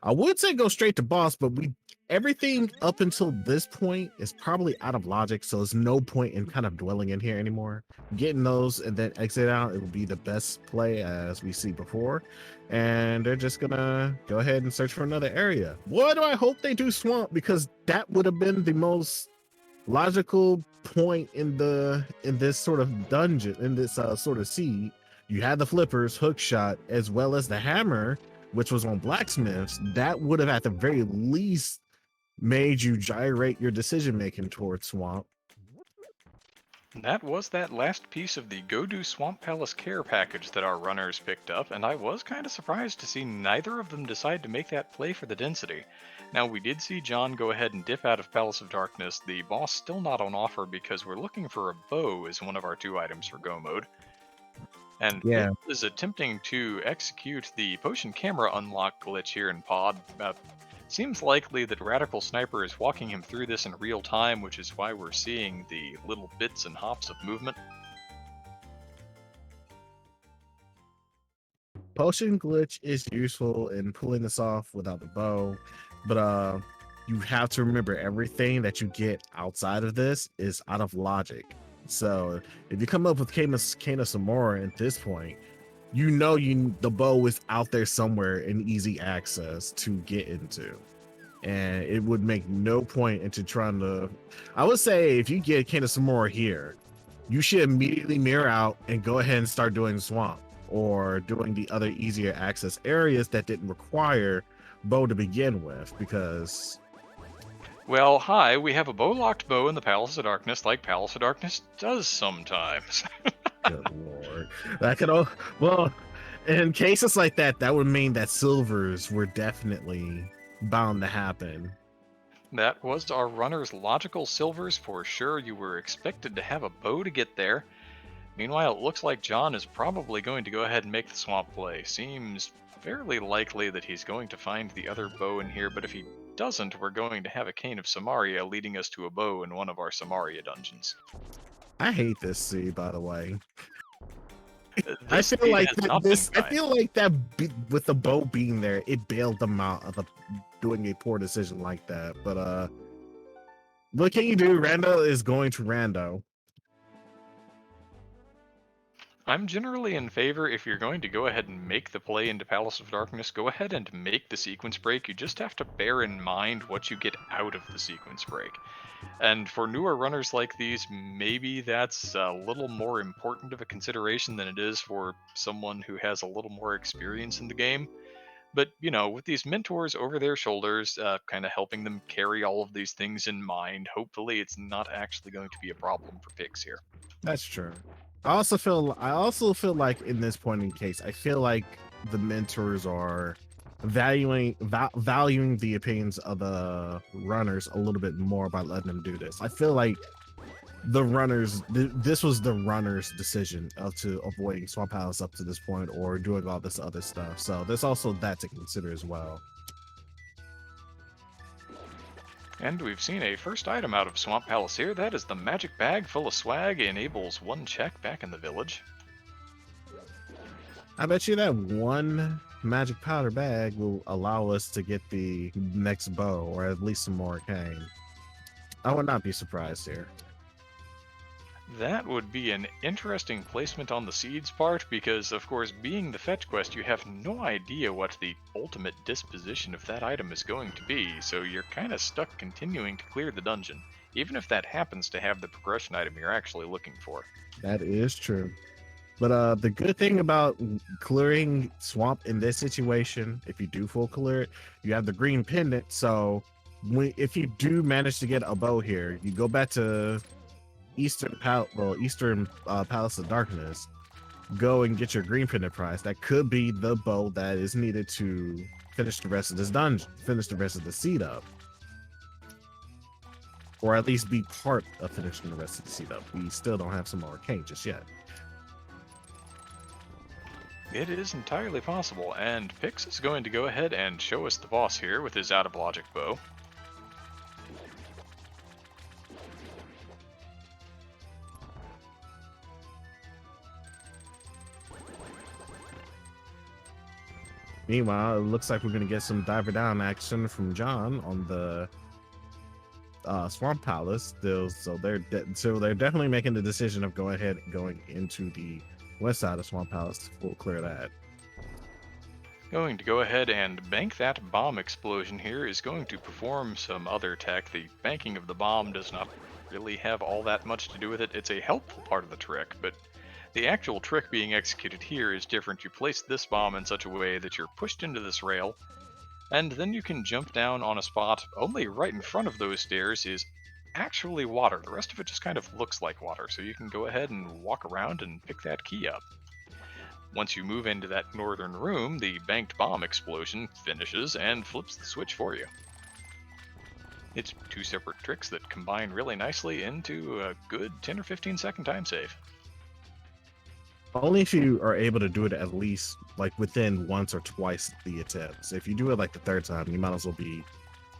Speaker 3: I would say go straight to boss, but everything up until this point is probably out of logic, so there's no point in kind of dwelling in here anymore. Getting those and then exit out, it would be the best play as we see before. And they're just gonna go ahead and search for another area. Boy, do I hope they do swamp, because that would have been the most logical point in this sort of dungeon, in this sort of seed. You had the flippers, hook shot, as well as the hammer, which was on blacksmiths. That would have at the very least made you gyrate your decision making towards swamp.
Speaker 1: That was that last piece of the Go Do Swamp Palace care package that our runners picked up, and I was kind of surprised to see neither of them decide to make that play for the density. Now, we did see John go ahead and dip out of Palace of Darkness, the boss still not on offer because we're looking for a bow as one of our 2 items for Go mode. And
Speaker 3: Yeah,
Speaker 1: Bill is attempting to execute the potion camera unlock glitch here in Pod. Seems likely that Radical Sniper is walking him through this in real time, which is why we're seeing the little bits and hops of movement.
Speaker 3: potion glitch is useful in pulling this off without the bow, but you have to remember everything that you get outside of this is out of logic. So if you come up with Kana Samora at this point, you know the bow is out there somewhere in easy access to get into, and it would make no point into trying to. I would say if you get Kana Samora here, you should immediately mirror out and go ahead and start doing swamp or doing the other easier access areas that didn't require bow to begin with, because
Speaker 1: Well, hi, we have a bow-locked bow in the Palace of Darkness, like Palace of Darkness does sometimes.
Speaker 3: good lord, that could all well, in cases like that, that would mean that silvers were definitely bound to happen.
Speaker 1: That was our runner's logical silvers for sure. You were expected to have a bow to get there. Meanwhile, it looks like John is probably going to go ahead and make the swamp play. Seems fairly likely that he's going to find the other bow in here, but if he doesn't, we're going to have a Cane of Samaria leading us to a bow in one of our Samaria dungeons.
Speaker 3: I hate this sea, by the way. I
Speaker 1: This
Speaker 3: feel
Speaker 1: seed
Speaker 3: like
Speaker 1: has not been kind.
Speaker 3: with the bow being there, it bailed them out of doing a poor decision like that. But what can you do? Rando is going to Rando.
Speaker 1: I'm generally in favor, if you're going to go ahead and make the play into Palace of Darkness, go ahead and make the sequence break. You just have to bear in mind what you get out of the sequence break. And for newer runners like these, maybe that's a little more important of a consideration than it is for someone who has a little more experience in the game. But, you know, with these mentors over their shoulders, kind of helping them carry all of these things in mind, hopefully it's not actually going to be a problem for picks here.
Speaker 3: That's true. I also feel like in this point in case, I feel like the mentors are valuing the opinions of the runners a little bit more by letting them do this. I feel like the runners, this was the runners' decision to avoiding Swamp Palace up to this point, or doing all this other stuff. So there's also that to consider as well.
Speaker 1: And we've seen a first item out of Swamp Palace here. That is the magic bag full of swag. Enables 1 check back in the village.
Speaker 3: I bet you that 1 magic powder bag will allow us to get the next bow, or at least some more cane. I would not be surprised here.
Speaker 1: That would be an interesting placement on the seeds part, because of course, being the fetch quest, you have no idea what the ultimate disposition of that item is going to be, so you're kind of stuck continuing to clear the dungeon, even if that happens to have the progression item you're actually looking for.
Speaker 3: That is true. But the good thing about clearing swamp in this situation, if you do full clear it, you have the green pendant. So if you do manage to get a bow here, you go back to Eastern Palace of Darkness, go and get your green pendant prize. That could be the bow that is needed to finish the rest of this dungeon, finish the rest of the seed up. Or at least be part of finishing the rest of the seed up. We still don't have some arcane just yet.
Speaker 1: It is entirely possible, and Pix is going to go ahead and show us the boss here with his out-of-logic bow.
Speaker 3: Meanwhile, it looks like we're going to get some diver down action from John on the Swamp Palace. So they're definitely making the decision of going into the west side of Swamp Palace. We'll clear that.
Speaker 1: Going to go ahead and bank that bomb explosion here is going to perform some other tech. The banking of the bomb does not really have all that much to do with it. It's a helpful part of the trick, but the actual trick being executed here is different. You place this bomb in such a way that you're pushed into this rail, and then you can jump down on a spot. Only right in front of those stairs is actually water. The rest of it just kind of looks like water, so you can go ahead and walk around and pick that key up. Once you move into that northern room, the banked bomb explosion finishes and flips the switch for you. It's two separate tricks that combine really nicely into a good 10 or 15 second time save.
Speaker 3: Only if you are able to do it at least like within once or twice the attempts. If you do it like the third time, you might as well be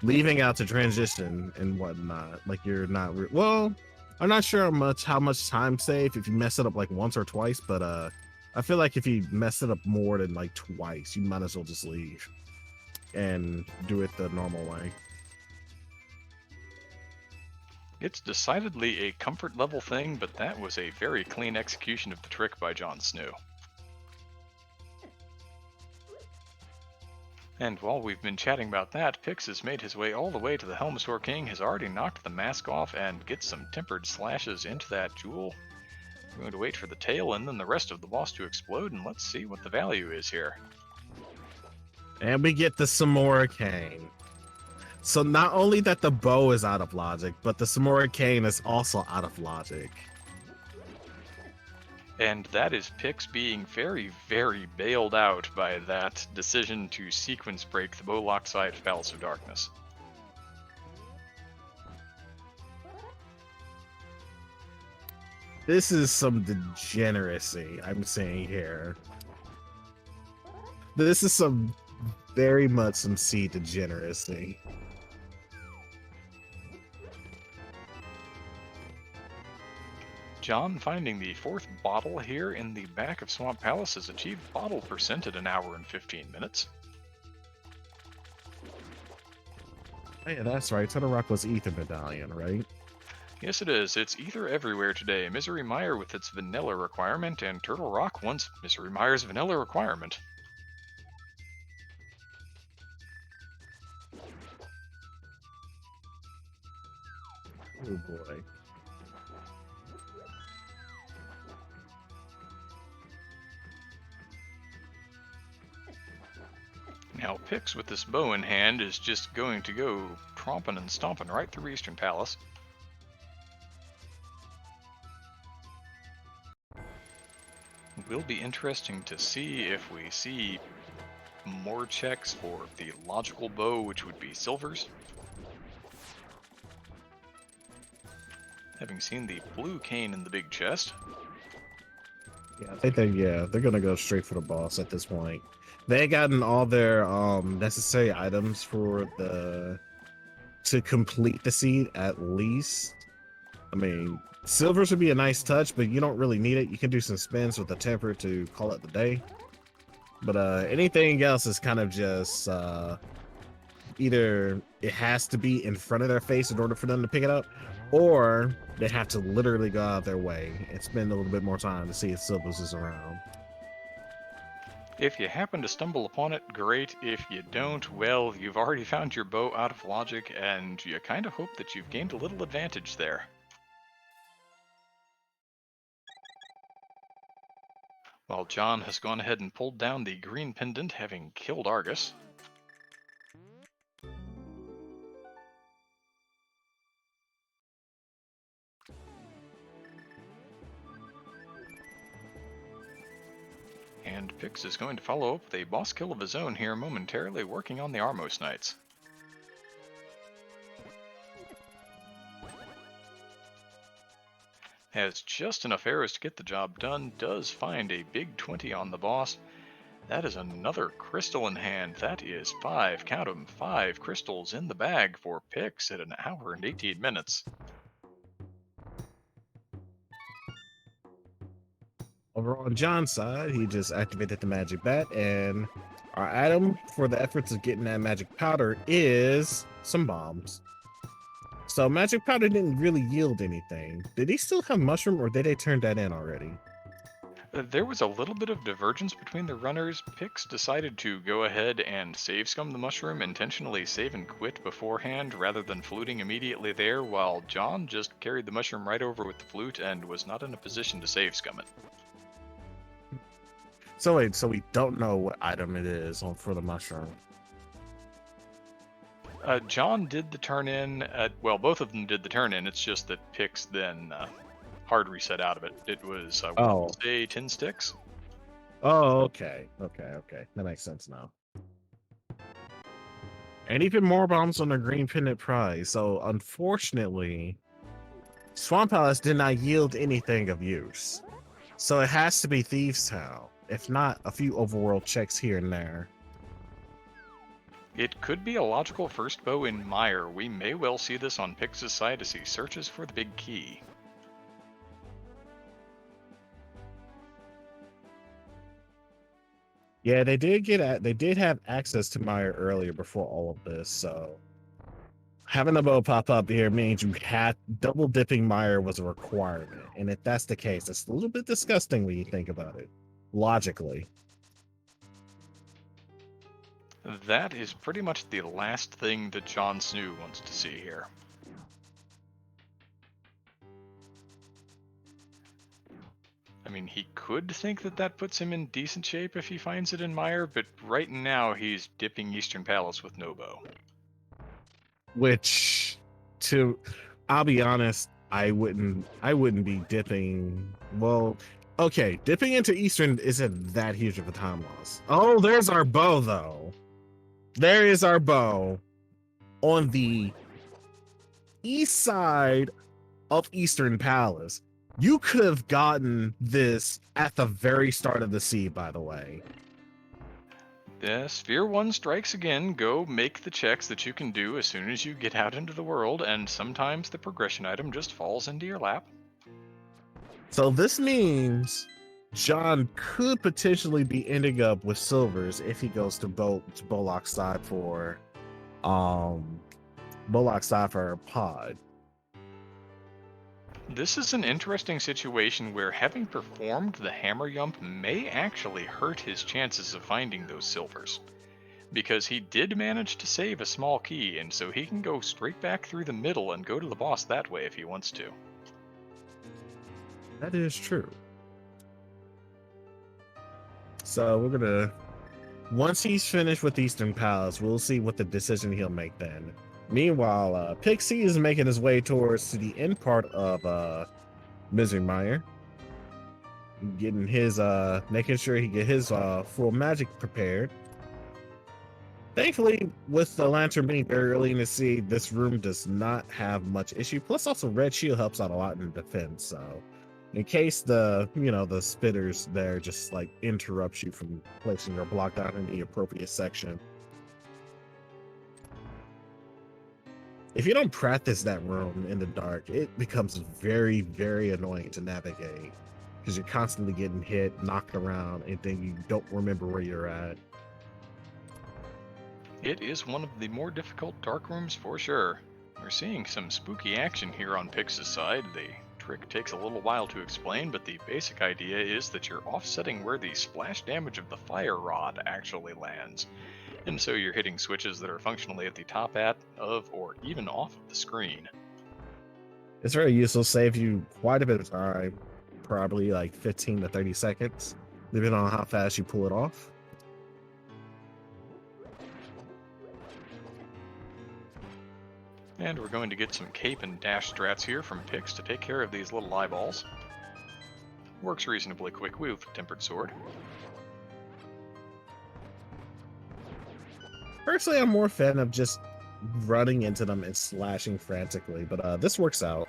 Speaker 3: leaving out to transition and whatnot. Like you're not well, I'm not sure how much time save if you mess it up like once or twice, but I feel like if you mess it up more than like twice, you might as well just leave and do it the normal way.
Speaker 1: It's decidedly a comfort level thing, but that was a very clean execution of the trick by John Snuu. And while we've been chatting about that, Pix has made his way all the way to the Helmsaur King, has already knocked the mask off, and gets some tempered slashes into that jewel. We're going to wait for the tail and then the rest of the boss to explode, and let's see what the value is here.
Speaker 3: And we get the Samora Cane. So not only that the bow is out of logic, but the Samora Cane is also out of logic.
Speaker 1: And that is Pix being very, very bailed out by that decision to sequence break the Bowlock side of Palace of Darkness.
Speaker 3: This is some degeneracy I'm seeing here. This is some very much some C degeneracy.
Speaker 1: John, finding the fourth bottle here in the back of Swamp Palace, has achieved bottle percent at 1 hour and 15 minutes.
Speaker 3: Oh, yeah, that's right. Tunnel Rock was Ether Medallion, right?
Speaker 1: Yes, it is. It's Ether everywhere today. Misery Mire with its vanilla requirement, and Turtle Rock wants Misery Mire's vanilla requirement.
Speaker 3: Oh boy.
Speaker 1: Now, Pix with this bow in hand is just going to go tromping and stomping right through Eastern Palace. It will be interesting to see if we see more checks for the logical bow, which would be silvers. Having seen the blue cane in the big chest.
Speaker 3: Yeah, I think they're gonna go straight for the boss at this point. They gotten all their necessary items for to complete the seed at least. I mean, silvers would be a nice touch, but you don't really need it. You can do some spins with the temper to call it the day. But anything else is kind of just either it has to be in front of their face in order for them to pick it up, or they have to literally go out their way and spend a little bit more time to see if Silvers is around.
Speaker 1: If you happen to stumble upon it, great. If you don't, well, you've already found your bow out of logic, and you kind of hope that you've gained a little advantage there. While John has gone ahead and pulled down the green pendant, having killed Argus. And Pix is going to follow up with a boss kill of his own here momentarily, working on the Armos Knights. Has just enough arrows to get the job done, does find a big 20 on the boss. That is another crystal in hand. That is 5, count 'em, 5 crystals in the bag for Pix at 1 hour and 18 minutes.
Speaker 3: Over on John's side, he just activated the magic bat, and our item for the efforts of getting that magic powder is some bombs. So magic powder didn't really yield anything. Did he still have mushroom, or did they turn that in already?
Speaker 1: There was a little bit of divergence between the runners. Pix decided to go ahead and save scum the mushroom, intentionally save and quit beforehand rather than fluting immediately there, while John just carried the mushroom right over with the flute and was not in a position to save scum it.
Speaker 3: So wait, so we don't know what item it is for the mushroom.
Speaker 1: John did the turn in. Well, both of them did the turn in. It's just that Pix then hard reset out of it. It was, I want to say, 10 sticks.
Speaker 3: Oh, okay. Okay. That makes sense now. And even more bombs on the green pendant prize. So unfortunately, Swamp Palace did not yield anything of use. So it has to be Thieves' Town. If not, a few overworld checks here and there.
Speaker 1: It could be a logical first bow in Mire. We may well see this on Pix's side as he searches for the big key.
Speaker 3: Yeah, they did have access to Mire earlier before all of this, so having a bow pop up here means you had double dipping Mire was a requirement. And if that's the case, it's a little bit disgusting when you think about it, logically.
Speaker 1: That is pretty much the last thing that John Snuu wants to see here. I mean, he could think that that puts him in decent shape if he finds it in Mire, but right now he's dipping Eastern Palace with no bow.
Speaker 3: Which, I'll be honest, I wouldn't be dipping. Well, okay, dipping into Eastern isn't that huge of a time loss. Oh, there's our bow though. There is our bow on the east side of Eastern Palace. You could have gotten this at the very start of the seed, by the way.
Speaker 1: Yeah, Sphere 1 strikes again. Go make the checks that you can do as soon as you get out into the world, and sometimes the progression item just falls into your lap.
Speaker 3: So this means John could potentially be ending up with silvers if he goes to Bollock's side for pod.
Speaker 1: This is an interesting situation where having performed the hammer yump may actually hurt his chances of finding those silvers. Because he did manage to save a small key, and so he can go straight back through the middle and go to the boss that way if he wants to.
Speaker 3: That is true. So we're gonna, once he's finished with Eastern Palace, we'll see what the decision he'll make then. Meanwhile, Pixie is making his way towards to the end part of Misery Mire, getting his making sure he get his full magic prepared. Thankfully, with the lantern being very early in the sea, this room does not have much issue. Plus, also Red Shield helps out a lot in defense. So, in case the spitters there just like interrupts you from placing your block down in the appropriate section. If you don't practice that room in the dark, it becomes very, very annoying to navigate because you're constantly getting hit, knocked around, and then you don't remember where you're at.
Speaker 1: It is one of the more difficult dark rooms for sure. We're seeing some spooky action here on Pix's side. The trick takes a little while to explain, but the basic idea is that you're offsetting where the splash damage of the fire rod actually lands. And so you're hitting switches that are functionally at the top of or even off of the screen.
Speaker 3: It's very useful, save you quite a bit of time, probably like 15 to 30 seconds, depending on how fast you pull it off.
Speaker 1: And we're going to get some cape and dash strats here from Pix to take care of these little eyeballs. Works reasonably quick with Tempered Sword.
Speaker 3: Personally, I'm more a fan of just running into them and slashing frantically, but this works out.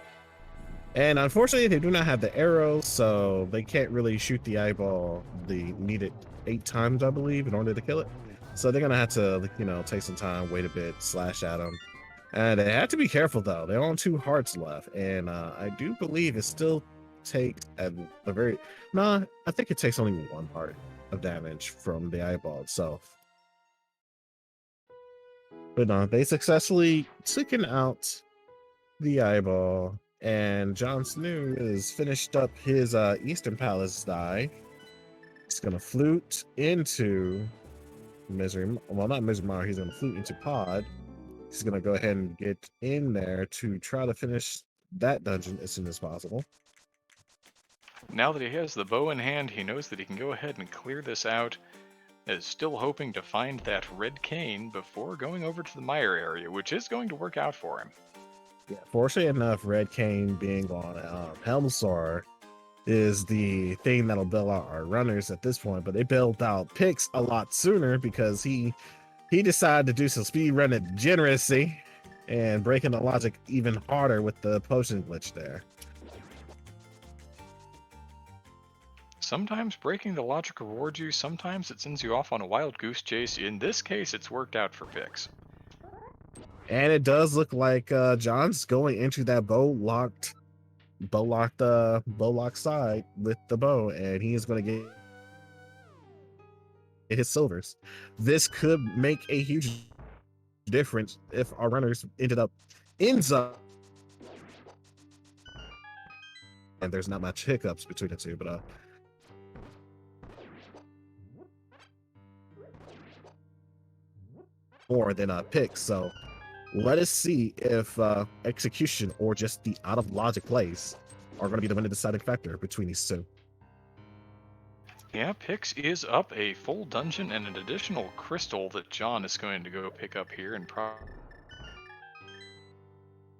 Speaker 3: And unfortunately, they do not have the arrows, so they can't really shoot the eyeball the needed 8 times, I believe, in order to kill it. So they're gonna have to, you know, take some time, wait a bit, slash at them. And they have to be careful though. They're on 2 hearts left, and I do believe it still takes at the very. Nah, I think it takes only 1 heart of damage from the eyeball itself. But no, they successfully taken out the eyeball, and John Snuu is finished up his Eastern Palace die. He's gonna flute into Misery. Well, not Misery. He's gonna flute into Pod. He's gonna go ahead and get in there to try to finish that dungeon as soon as possible.
Speaker 1: Now that he has the bow in hand, he knows that he can go ahead and clear this out. Is still hoping to find that red cane before going over to the mire area, which is going to work out for him.
Speaker 3: Yeah, fortunately enough, red cane being on Helmsar is the thing that'll bail out our runners at this point, but they bailed out Pix a lot sooner because he decided to do some speed run degeneracy and breaking the logic even harder with the potion glitch there.
Speaker 1: Sometimes breaking the logic rewards you, sometimes it sends you off on a wild goose chase. In this case, it's worked out for Pix.
Speaker 3: And it does look like John's going into that bow locked side with the bow, and he is going to get his silvers. This could make a huge difference if our runners ends up, and there's not much hiccups between the two, but more than Pix. So let us see if execution or just the out of logic plays are going to be the one deciding factor between these two.
Speaker 1: Yeah, Pix is up a full dungeon and an additional crystal that John is going to go pick up here in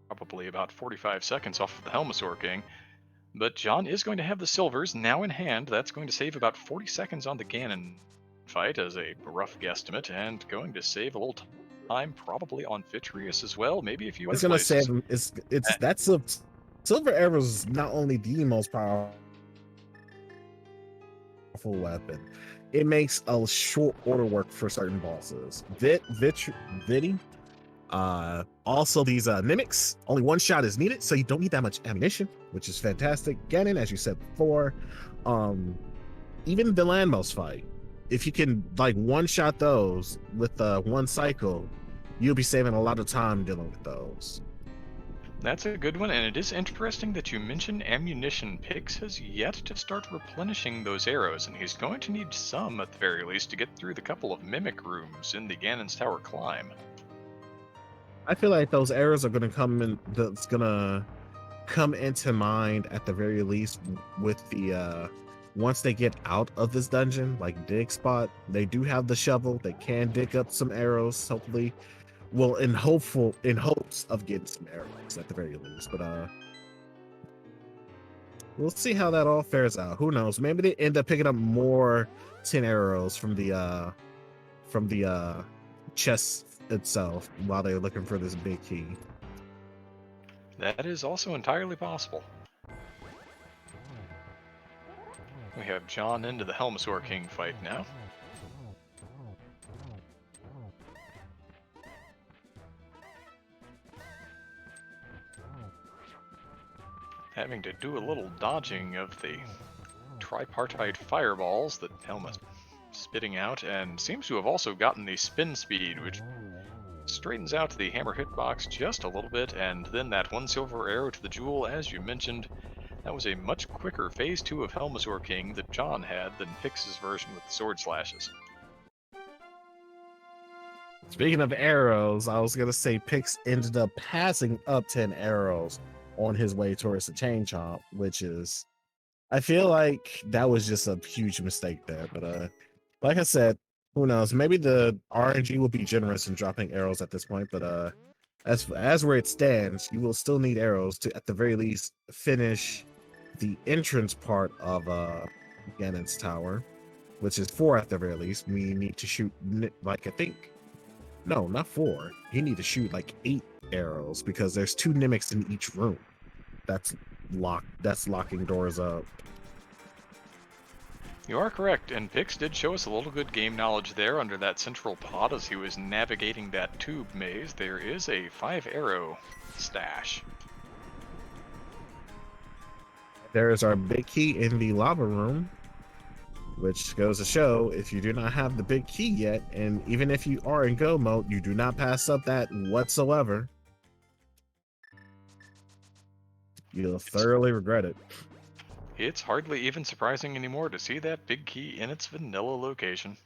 Speaker 1: probably about 45 seconds off of the Helmasaur King. But John is going to have the silvers now in hand. That's going to save about 40 seconds on the Ganon fight as a rough guesstimate, and going to save a little time probably on Vitrius as well, maybe a few other places.
Speaker 3: That's a silver arrow is not only the most powerful weapon, it makes a short order work for certain bosses. Vidi. Also, these mimics, only 1 shot is needed, so you don't need that much ammunition, which is fantastic. Ganon, as you said before, even the landmost fight, if you can like 1-shot those with 1 cycle, you'll be saving a lot of time dealing with those.
Speaker 1: That's a good one, and it is interesting that you mentioned ammunition. Pix has yet to start replenishing those arrows, and he's going to need some at the very least to get through the couple of mimic rooms in the Ganon's Tower climb.
Speaker 3: I feel like those arrows are going to come into mind at the very least with the once they get out of this dungeon, like dig spot. They do have the shovel. They can dig up some arrows, hopefully. Well, in hopes of getting some arrows at the very least. But we'll see how that all fares out. Who knows? Maybe they end up picking up more 10 arrows from the chest itself while they're looking for this big key.
Speaker 1: That is also entirely possible. We have John into the Helmasaur King fight now. Having to do a little dodging of the tripartite fireballs that Helma's spitting out, and seems to have also gotten the spin speed, which straightens out the hammer hitbox just a little bit, and then that one silver arrow to the jewel, as you mentioned. That was a much quicker Phase 2 of Helmazor King that John had than Pix's version with the sword slashes.
Speaker 3: Speaking of arrows, I was gonna say Pix ended up passing up 10 arrows on his way towards the chain chomp, which is, I feel like that was just a huge mistake there. But like I said, who knows? Maybe the RNG will be generous in dropping arrows at this point. But as where it stands, you will still need arrows to, at the very least, finish the entrance part of Ganon's tower, which is 4 at the very least. We need to shoot like, I think, no, not 4. You need to shoot like 8 arrows because there's 2 mimics in each room. That's locking doors up.
Speaker 1: You are correct, and Pix did show us a little good game knowledge there under that central pod as he was navigating that tube maze. There is a 5-arrow stash.
Speaker 3: There is our big key in the lava room, which goes to show if you do not have the big key yet, and even if you are in go mode, you do not pass up that whatsoever. You'll thoroughly regret it.
Speaker 1: It's hardly even surprising anymore to see that big key in its vanilla location.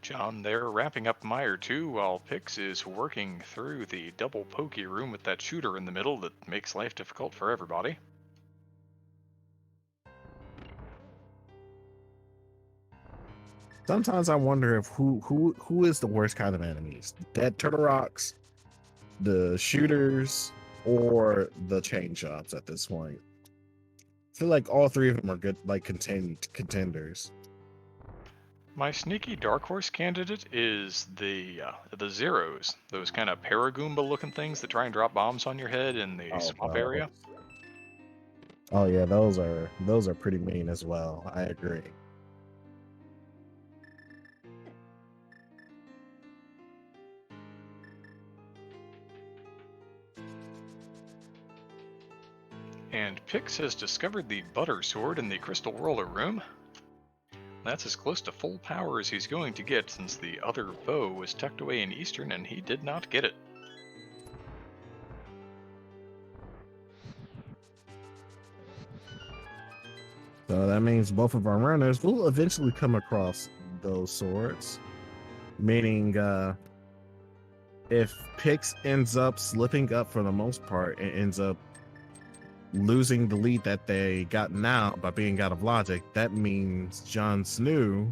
Speaker 1: John there wrapping up Mire 2 while Pix is working through the double pokey room with that shooter in the middle that makes life difficult for everybody.
Speaker 3: Sometimes I wonder if who is the worst kind of enemies: dead turtle rocks, the shooters, or the chain shots at this point. I feel like all 3 of them are good, like contenders.
Speaker 1: My sneaky dark horse candidate is the Zeros, those kind of Paragoomba looking things that try and drop bombs on your head in the swamp area.
Speaker 3: Oh yeah, those are pretty mean as well. I agree.
Speaker 1: And Pix has discovered the butter sword in the crystal roller room. That's as close to full power as he's going to get since the other bow was tucked away in Eastern and he did not get it.
Speaker 3: So that means both of our runners will eventually come across those swords. Meaning, if Pix ends up slipping up for the most part and ends up losing the lead that they got now by being out of logic, that means John Snuu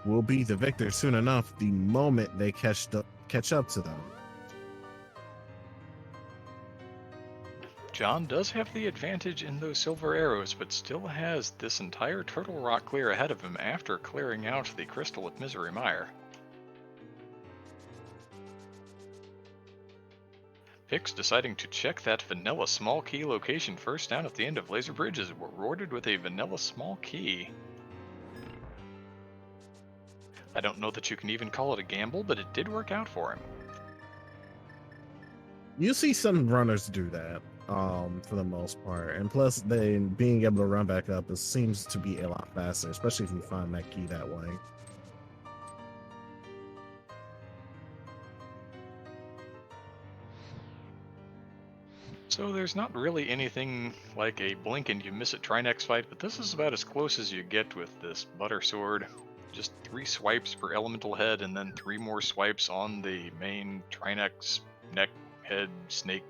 Speaker 3: will be the victor soon enough the moment they catch up to them.
Speaker 1: John does have the advantage in those silver arrows, but still has this entire Turtle Rock clear ahead of him after clearing out the crystal at Misery Mire. Pix deciding to check that vanilla small key location first down at the end of Laser Bridge is rewarded with a vanilla small key. I don't know that you can even call it a gamble, but it did work out for him.
Speaker 3: You see some runners do that, for the most part, and plus they being able to run back up, it seems to be a lot faster, especially if you find that key that way.
Speaker 1: So there's not really anything like a blink and you miss it Trinex fight, but this is about as close as you get with this butter sword. Just 3 swipes per elemental head and then 3 more swipes on the main Trinex neck head snake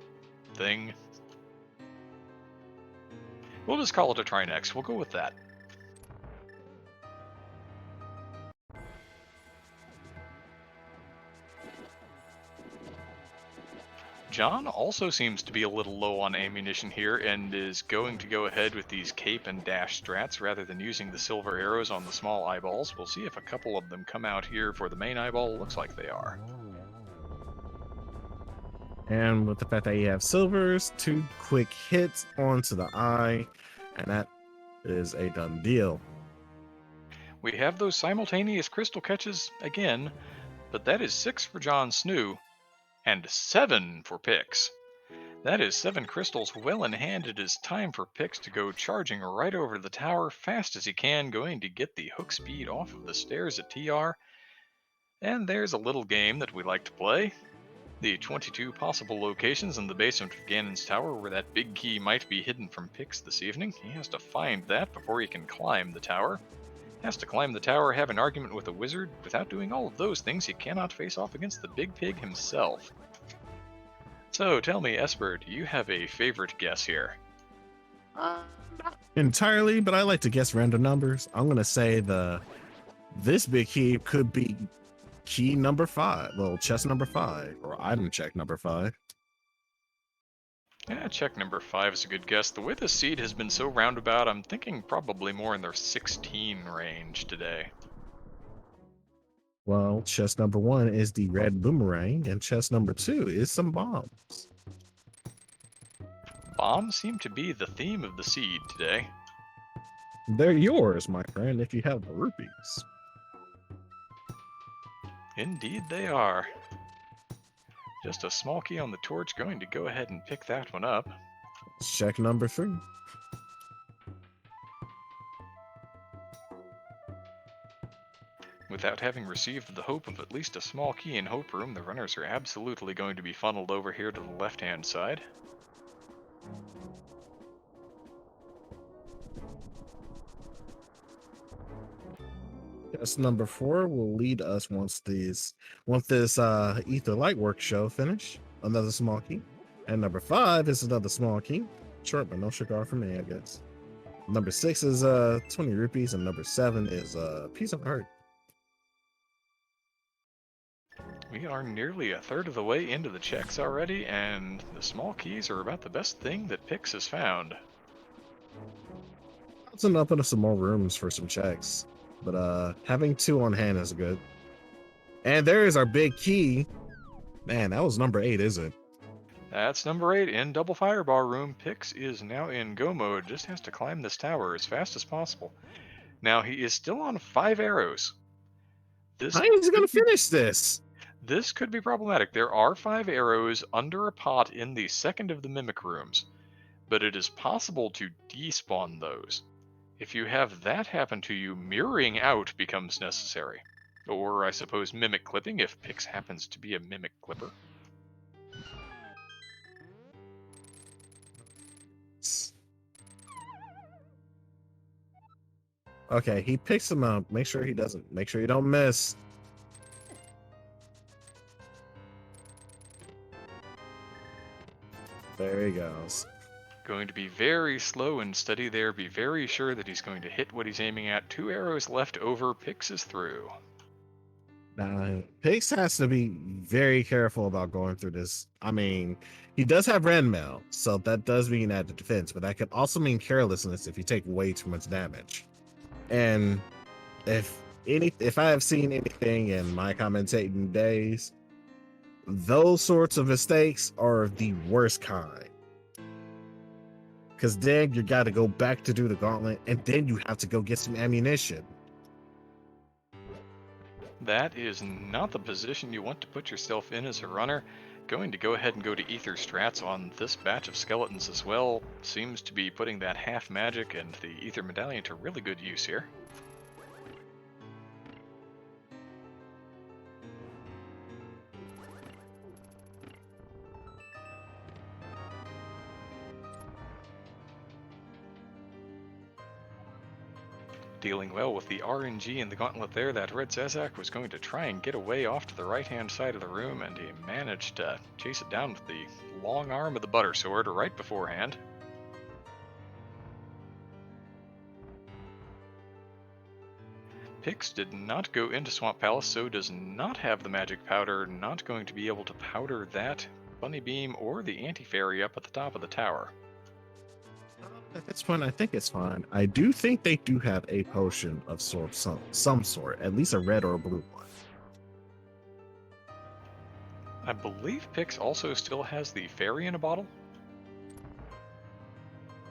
Speaker 1: thing. We'll just call it a Trinex. We'll go with that. John also seems to be a little low on ammunition here and is going to go ahead with these cape and dash strats rather than using the silver arrows on the small eyeballs. We'll see if a couple of them come out here for the main eyeball. Looks like they are.
Speaker 3: And with the fact that you have silvers, 2 quick hits onto the eye, and that is a done deal.
Speaker 1: We have those simultaneous crystal catches again, but that is 6 for John Snuu. And 7 for Pix. That is 7 crystals well in hand. It is time for Pix to go charging right over the tower fast as he can, going to get the hook speed off of the stairs at TR. And there's a little game that we like to play. The 22 possible locations in the basement of Ganon's tower where that big key might be hidden from Pix this evening. He has to find that before he can climb the tower. Has to climb the tower, have an argument with a wizard. Without doing all of those things, he cannot face off against the big pig himself. So tell me, Esper, do you have a favorite guess here?
Speaker 3: Not entirely, but I like to guess random numbers. I'm gonna say this big key could be key number 5, well, chest number 5, or item check number 5.
Speaker 1: Yeah, check number 5 is a good guess. The way the seed has been so roundabout, I'm thinking probably more in their 16 range today.
Speaker 3: Well, chest number 1 is the red boomerang, and chest number 2 is some bombs.
Speaker 1: Bombs seem to be the theme of the seed today.
Speaker 3: They're yours, my friend, if you have the rupees.
Speaker 1: Indeed they are. Just a small key on the torch, going to go ahead and pick that one up.
Speaker 3: Check number 3.
Speaker 1: Without having received the hope of at least a small key in Hope Room, the runners are absolutely going to be funneled over here to the left-hand side.
Speaker 3: Chest number 4 will lead us once this Ether Lightwork show finish. Another small key. And number 5 is another small key. Short, but no cigar for me, I guess. Number 6 is 20 rupees, and number 7 is a piece of heart.
Speaker 1: We are nearly a third of the way into the checks already, and the small keys are about the best thing that Pix has found.
Speaker 3: Let's open up some more rooms for some checks. But having 2 on hand is good. And there is our big key. Man, that was number 8, is it?
Speaker 1: That's number 8 in Double Firebar Room. Pix is now in go mode, just has to climb this tower as fast as possible. Now he is still on 5 arrows.
Speaker 3: How is he going to finish this?
Speaker 1: This could be problematic. There are 5 arrows under a pot in the second of the Mimic Rooms, but it is possible to despawn those. If you have that happen to you, mirroring out becomes necessary. Or, I suppose, mimic clipping if Pix happens to be a mimic clipper.
Speaker 3: Okay, he picks him up. Make sure he don't miss. There he goes.
Speaker 1: Going to be very slow and steady there. Be very sure that he's going to hit what he's aiming at. 2 arrows left over. Pix is through.
Speaker 3: Now, Pix has to be very careful about going through this. I mean, he does have Rand Mail, so that does mean added defense, but that could also mean carelessness if you take way too much damage. And if I have seen anything in my commentating days, those sorts of mistakes are the worst kind. Because then you got to go back to do the gauntlet, and then you have to go get some ammunition.
Speaker 1: That is not the position you want to put yourself in as a runner. Going to go ahead and go to Ether Strats on this batch of skeletons as well. Seems to be putting that half magic and the Ether Medallion to really good use here. Dealing well with the RNG in the gauntlet there. That red Zazak was going to try and get away off to the right-hand side of the room, and he managed to chase it down with the long arm of the butter sword right beforehand. Pix did not go into Swamp Palace, so does not have the magic powder, not going to be able to powder that bunny beam or the anti-fairy up at the top of the tower.
Speaker 3: At this point, I think it's fine. I do think they do have a potion of some sort, at least a red or a blue one.
Speaker 1: I believe Pix also still has the fairy in a bottle.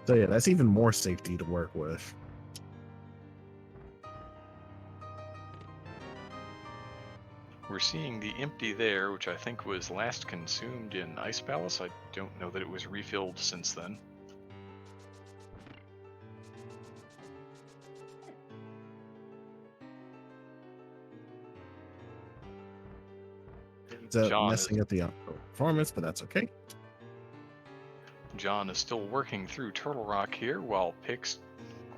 Speaker 3: So yeah, that's even more safety to work with.
Speaker 1: We're seeing the empty there, which I think was last consumed in Ice Palace. I don't know that it was refilled since then. John
Speaker 3: Messing up the performance, but that's okay.
Speaker 1: John is still working through Turtle Rock here, while Pix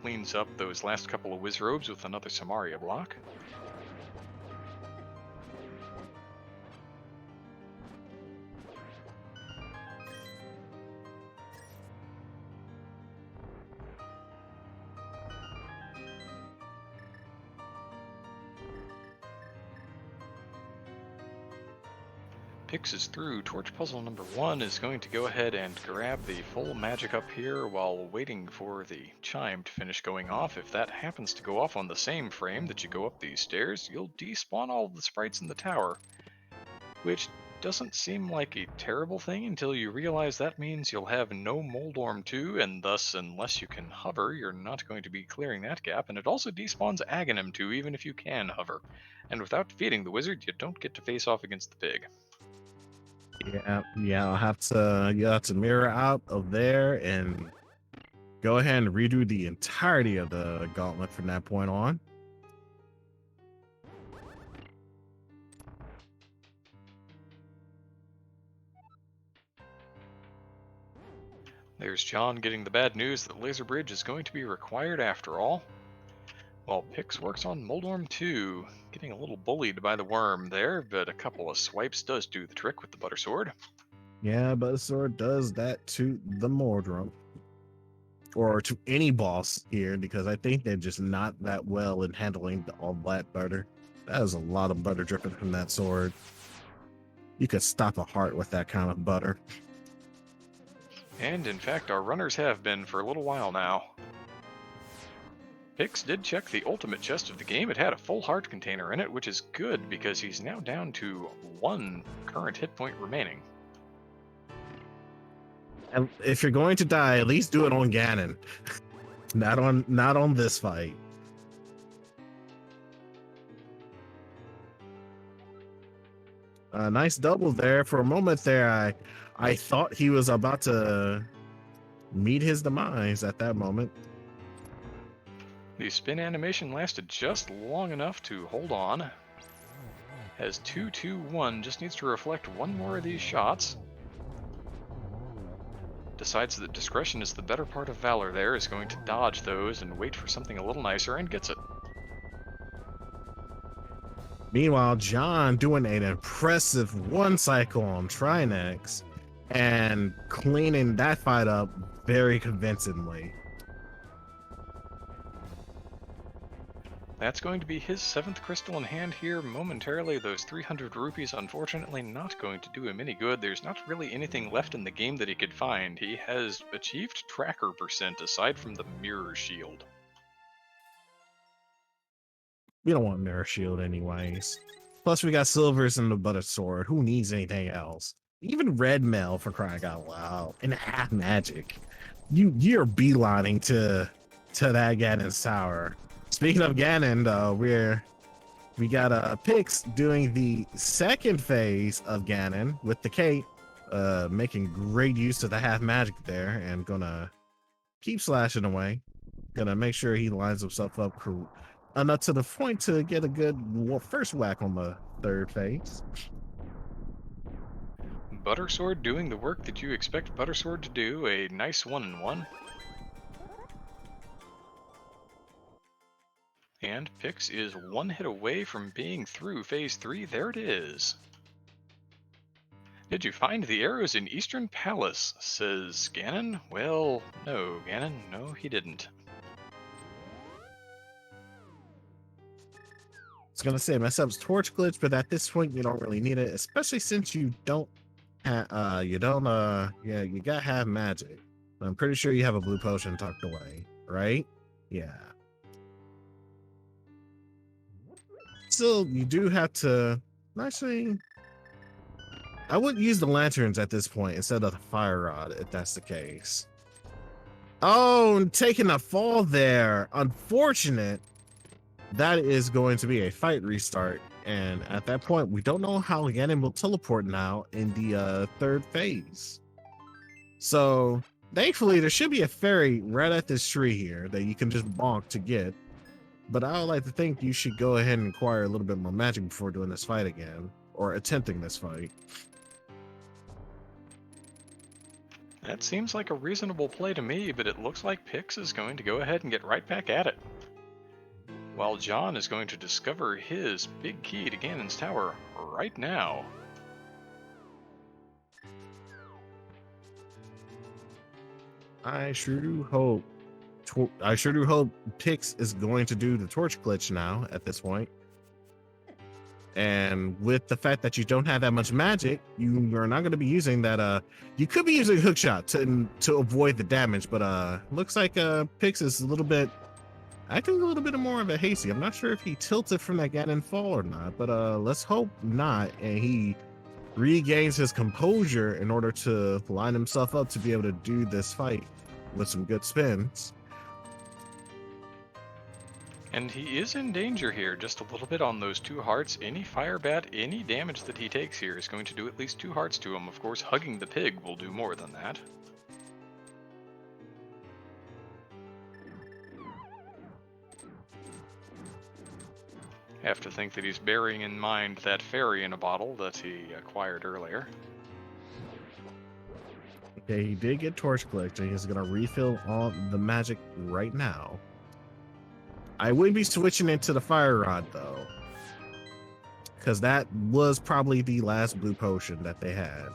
Speaker 1: cleans up those last couple of Wizrobes with another Samaria block. Pix is through. Torch puzzle number 1 is going to go ahead and grab the full magic up here while waiting for the chime to finish going off. If that happens to go off on the same frame that you go up these stairs, you'll despawn all of the sprites in the tower, which doesn't seem like a terrible thing until you realize that means you'll have no Moldorm 2, and thus, unless you can hover, you're not going to be clearing that gap, and it also despawns Aghanim 2 even if you can hover. And without defeating the wizard, you don't get to face off against the pig.
Speaker 3: Yeah, you'll have to mirror out of there and go ahead and redo the entirety of the gauntlet from that point on.
Speaker 1: There's John getting the bad news that Laser Bridge is going to be required after all. While Pix works on Moldorm 2, getting a little bullied by the worm there, but a couple of swipes does do the trick with the Butter Sword.
Speaker 3: Yeah, Butter Sword does that to the Mordrum. Or to any boss here, because I think they're just not that well in handling all that butter. That is a lot of butter dripping from that sword. You could stop a heart with that kind of butter.
Speaker 1: And in fact, our runners have been for a little while now. Pix did check the ultimate chest of the game. It had a full heart container in it, which is good because he's now down to 1 current hit point remaining.
Speaker 3: And if you're going to die, at least do it on Ganon. not on this fight. Nice double there. For a moment there, I thought he was about to meet his demise at that moment.
Speaker 1: The spin animation lasted just long enough to hold on. Has 2-2-1, just needs to reflect one more of these shots. Decides that discretion is the better part of valor there, is going to dodge those and wait for something a little nicer, and gets it.
Speaker 3: Meanwhile, John doing an impressive 1 cycle on Trinex and cleaning that fight up very convincingly.
Speaker 1: That's going to be his 7th crystal in hand here momentarily. Those 300 rupees unfortunately not going to do him any good. There's not really anything left in the game that he could find. He has achieved tracker percent aside from the mirror shield.
Speaker 3: We don't want mirror shield anyways. Plus we got silvers and the Butter Sword. Who needs anything else? Even red mail, for crying out loud, and half magic. You're beelining to that Ganon's tower. Speaking of Ganon, we got Pix doing the 2nd phase of Ganon with the cape, making great use of the half magic there, and gonna keep slashing away. Gonna make sure he lines himself up enough to the point to get a good first whack on the 3rd phase.
Speaker 1: Butter Sword doing the work that you expect Butter Sword to do, a nice 1-in-1. And Pix is 1 hit away from being through phase 3. There it is. Did you find the arrows in Eastern Palace? Says Ganon. Well, no, Ganon. No, he didn't.
Speaker 3: I was gonna say mess up's torch glitch, but at this point you don't really need it, especially since you got half magic. I'm pretty sure you have a blue potion tucked away, right? Yeah. Still, you do have to actually. I would use the lanterns at this point instead of the fire rod if that's the case. Oh, taking a fall there. Unfortunate. That is going to be a fight restart And at that point, we don't know how Ganon will teleport now in the third phase. So thankfully, there should be a fairy right at this tree here that you can just bonk to get. But I would like to think you should go ahead and acquire a little bit more magic before doing this fight again, or attempting this fight.
Speaker 1: That seems like a reasonable play to me, but it looks like Pix is going to go ahead and get right back at it. While John is going to discover his big key to Ganon's tower right now.
Speaker 3: I sure do hope Pix is going to do the torch glitch now at this point. And with the fact that you don't have that much magic, you are not going to be using that. You could be using hookshot to avoid the damage, but looks like Pix is acting a little bit more of a hasty. I'm not sure if he tilted from that Ganon fall or not, but let's hope not, and he regains his composure in order to line himself up to be able to do this fight with some good spins.
Speaker 1: And he is in danger here, just a little bit on those 2 hearts. Any fire bat, any damage that he takes here is going to do at least 2 hearts to him. Of course, hugging the pig will do more than that. Have to think that he's bearing in mind that fairy in a bottle that he acquired earlier.
Speaker 3: Okay, he did get torch glitch, and he's gonna refill all the magic right now. I would be switching into the fire rod though, because that was probably the last blue potion that they had.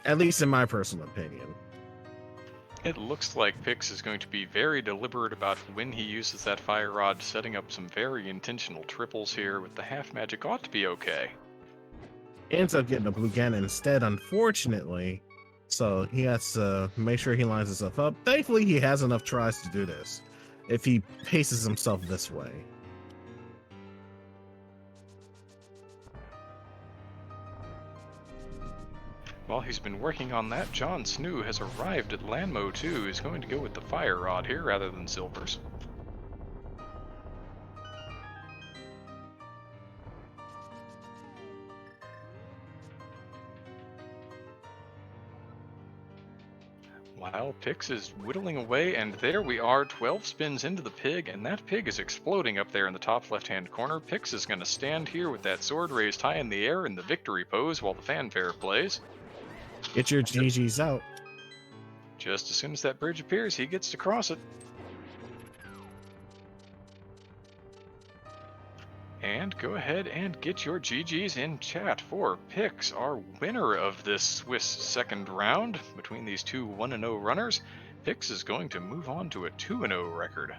Speaker 3: At least in my personal opinion.
Speaker 1: It looks like Pix is going to be very deliberate about when he uses that fire rod, setting up some very intentional triples here with the half magic ought to be okay.
Speaker 3: Ends up getting a blue Ganon instead, unfortunately. So he has to make sure he lines himself up. Thankfully, he has enough tries to do this if he paces himself this way.
Speaker 1: While he's been working on that, John Snuu has arrived at Landmo 2. He's going to go with the fire rod here rather than silvers. While Pix is whittling away, and there we are, 12 spins into the pig, and that pig is exploding up there in the top left-hand corner. Pix is going to stand here with that sword raised high in the air in the victory pose while the fanfare plays.
Speaker 3: Get your GGs out.
Speaker 1: Just as soon as that bridge appears, he gets to cross it. And go ahead and get your GGs in chat for Pix, our winner of this Swiss second round. Between these two 1-0 runners, Pix is going to move on to a 2-0 record.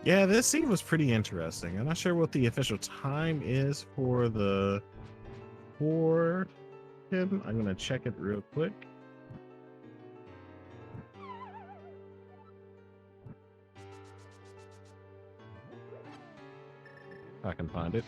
Speaker 3: Yeah, this scene was pretty interesting. I'm not sure what the official time is for him. I'm gonna check it real quick. If I can find it.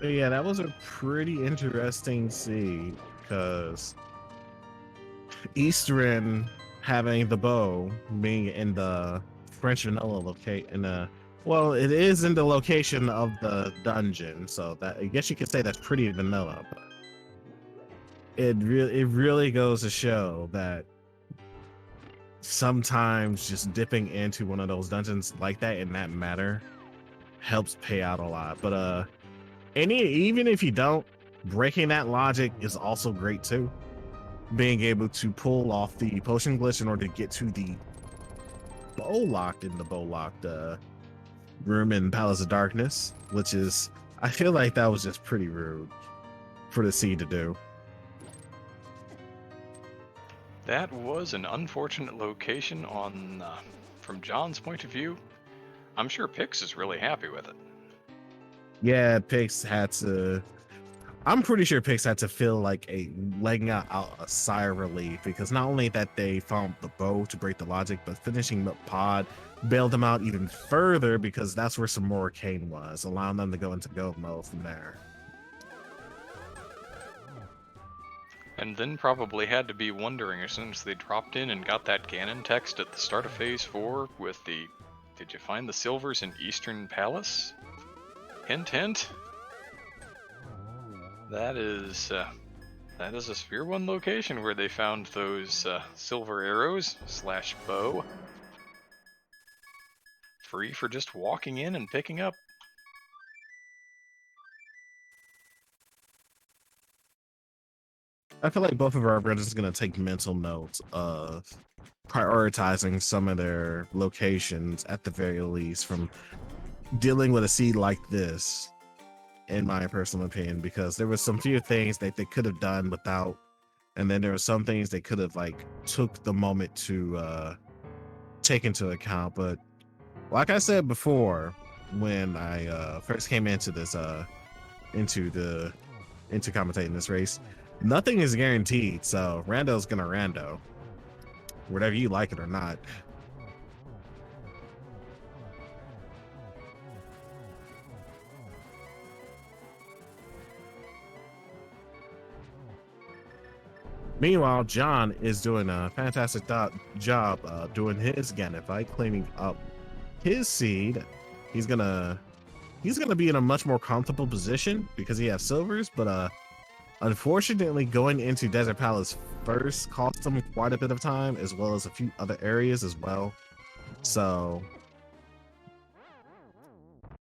Speaker 3: But yeah, that was a pretty interesting scene because Eastern having the bow being in the French vanilla location well, it is in the location of the dungeon, so that I guess you could say that's pretty vanilla, but it really goes to show that sometimes just dipping into one of those dungeons like that in that matter helps pay out a lot. But even if you don't, breaking that logic is also great too. Being able to pull off the potion glitch in order to get to the bow locked room in Palace of Darkness, which is, I feel like that was just pretty rude for the sea to do.
Speaker 1: That was an unfortunate location on, from John's point of view. I'm sure Pix is really happy with it.
Speaker 3: Yeah, Pix had to I'm pretty sure Pix had to feel like letting out a sigh of relief, because not only that they found the bow to break the logic, but finishing the pod bailed them out even further, because that's where some more Kane was, allowing them to go into go mode from there.
Speaker 1: And then probably had to be wondering as soon as they dropped in and got that Ganon text at the start of Phase 4 with the, "Did you find the silvers in Eastern Palace?" Hint, hint. That is a Sphere 1 location where they found those silver arrows / bow. Free for just walking in and picking up.
Speaker 3: I feel like both of our brothers are going to take mental notes of prioritizing some of their locations at the very least from dealing with a seed like this, in my personal opinion, because there was some few things that they could have done without, and then there were some things they could have like took the moment to take into account. But like I said before, when I first came into this into commentating this race, nothing is guaranteed. So Rando's gonna Rando, whatever you like it or not. Meanwhile, John is doing a fantastic job doing his Ganon fight, cleaning up his seed. He's gonna be in a much more comfortable position because he has silvers, but unfortunately, going into Desert Palace first cost him quite a bit of time, as well as a few other areas as well. So,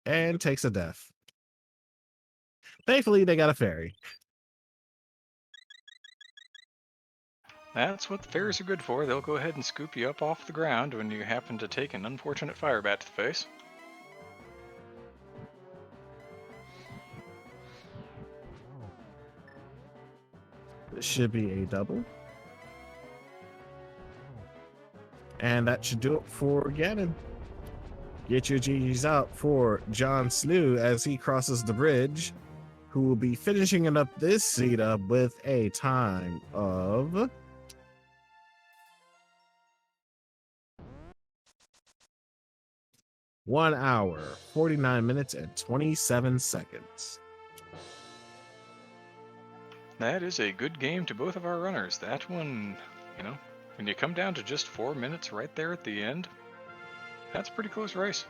Speaker 3: and takes a death. Thankfully, they got a fairy.
Speaker 1: That's what the fairies are good for. They'll go ahead and scoop you up off the ground when you happen to take an unfortunate fire bat to the face.
Speaker 3: This should be a double. And that should do it for Ganon. Get your GGs out for John Snuu as he crosses the bridge, who will be finishing it up this seed up with a time of 1 hour, 49 minutes, and 27 seconds.
Speaker 1: That is a good game to both of our runners. That one, when you come down to just 4 minutes right there at the end, that's a pretty close race.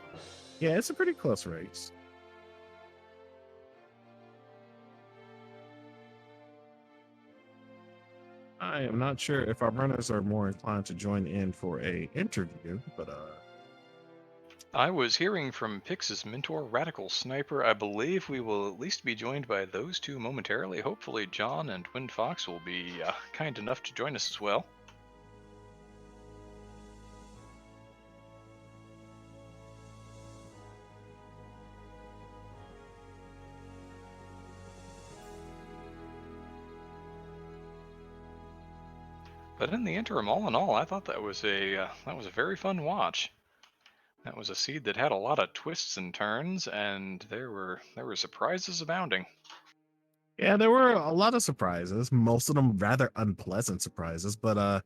Speaker 3: Yeah, it's a pretty close race. I am not sure if our runners are more inclined to join in for a interview, but
Speaker 1: I was hearing from Pix's Mentor RadicalSniper. I believe we will at least be joined by those two momentarily. Hopefully John and WindFox will be kind enough to join us as well. But in the interim, all in all, I thought that was a very fun watch. That was a seed that had a lot of twists and turns, and there were surprises abounding.
Speaker 3: yeah, there were a lot of surprises, most of them rather unpleasant surprises, but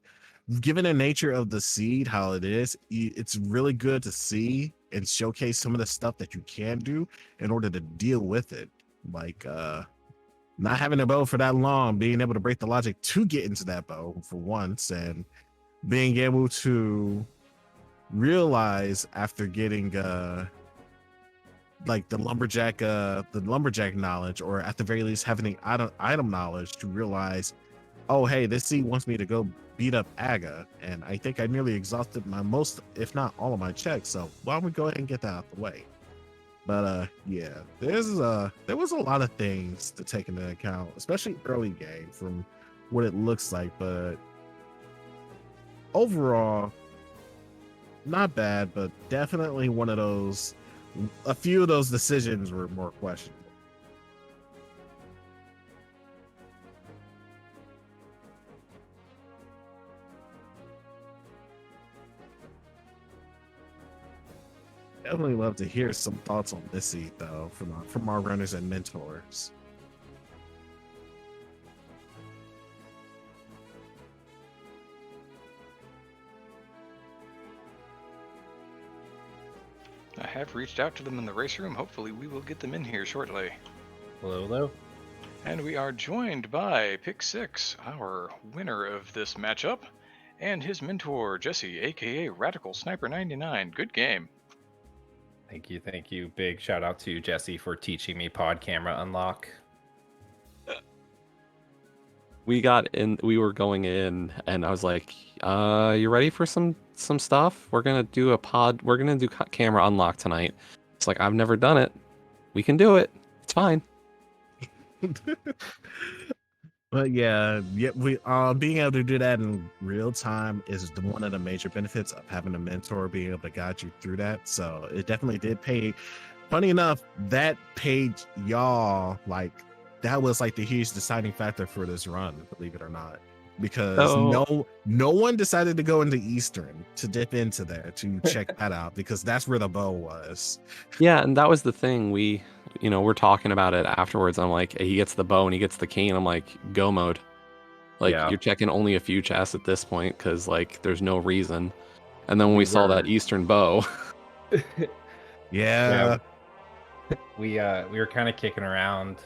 Speaker 3: given the nature of the seed, how it is, it's really good to see and showcase some of the stuff that you can do in order to deal with it. Like not having a bow for that long, being able to break the logic to get into that bow for once, and being able to realize after getting like the lumberjack knowledge, or at the very least having the item knowledge, to realize, oh hey, this seed wants me to go beat up Aga, and I think I nearly exhausted my most, if not all, of my checks, so why don't we go ahead and get that out the way. But yeah, there was a lot of things to take into account, especially early game from what it looks like, but overall not bad, but definitely one of those, a few of those decisions were more questionable. Definitely love to hear some thoughts on this seed though from our runners and mentors.
Speaker 1: I have reached out to them in the race room. Hopefully we will get them in here shortly.
Speaker 4: Hello, hello.
Speaker 1: And we are joined by Pick 6, our winner of this matchup, and his mentor, Jesse, aka RadicalSniper99. Good game.
Speaker 4: Thank you, thank you. Big shout out to Jesse for teaching me pod camera unlock.
Speaker 5: We were going in, and I was like, you ready for some stuff? We're gonna do camera unlock tonight. It's like, I've never done it. We can do it. It's fine.
Speaker 3: But yeah, we being able to do that in real time is one of the major benefits of having a mentor, being able to guide you through that. So it definitely did pay. Funny enough, that paid y'all, like, that was like the huge deciding factor for this run, believe it or not, because no one decided to go into Eastern to dip into there to check that out, because that's where the bow was.
Speaker 5: Yeah, and that was the thing. We're talking about it afterwards. I'm like, he gets the bow and he gets the cane. I'm like, go mode. Like,
Speaker 4: Yeah.
Speaker 5: you're checking only a few chests at this point because, like, there's no reason. And then when we saw that Eastern bow,
Speaker 3: Yeah.
Speaker 4: We were kind of kicking around.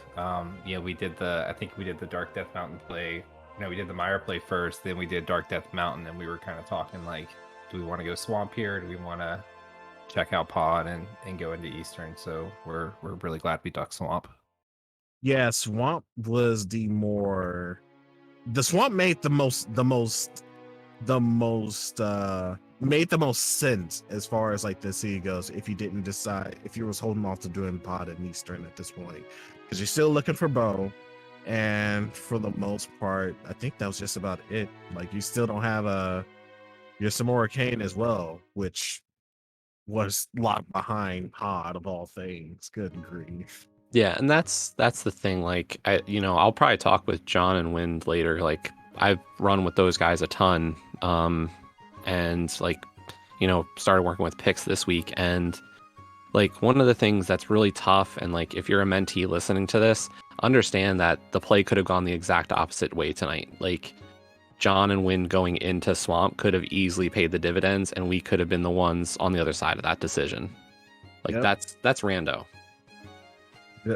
Speaker 4: We did I think we did the Dark Death Mountain play. We did the Myra play first, then we did Dark Death Mountain, and we were kind of talking like, do we want to go Swamp here? Do we want to check out Pod and go into Eastern? So we're really glad we ducked Swamp.
Speaker 3: Yeah, Swamp was the Swamp made the most made the most sense as far as like the sea goes, if you didn't decide, if you was holding off to doing Pod and Eastern at this point, because you're still looking for bow, and for the most part I think that was just about it. Like, you still don't have your Samora Kane as well, which was locked behind Pod of all things. Good grief.
Speaker 5: yeah, and that's the thing. Like, I'll probably talk with John and Wind later. Like, I've run with those guys a ton, and like, started working with picks this week. And like, one of the things that's really tough, and like, if you're a mentee listening to this, understand that the play could have gone the exact opposite way tonight. Like, John and Wind going into Swamp could have easily paid the dividends, and we could have been the ones on the other side of that decision. Like,
Speaker 3: Yep.
Speaker 5: that's Rando.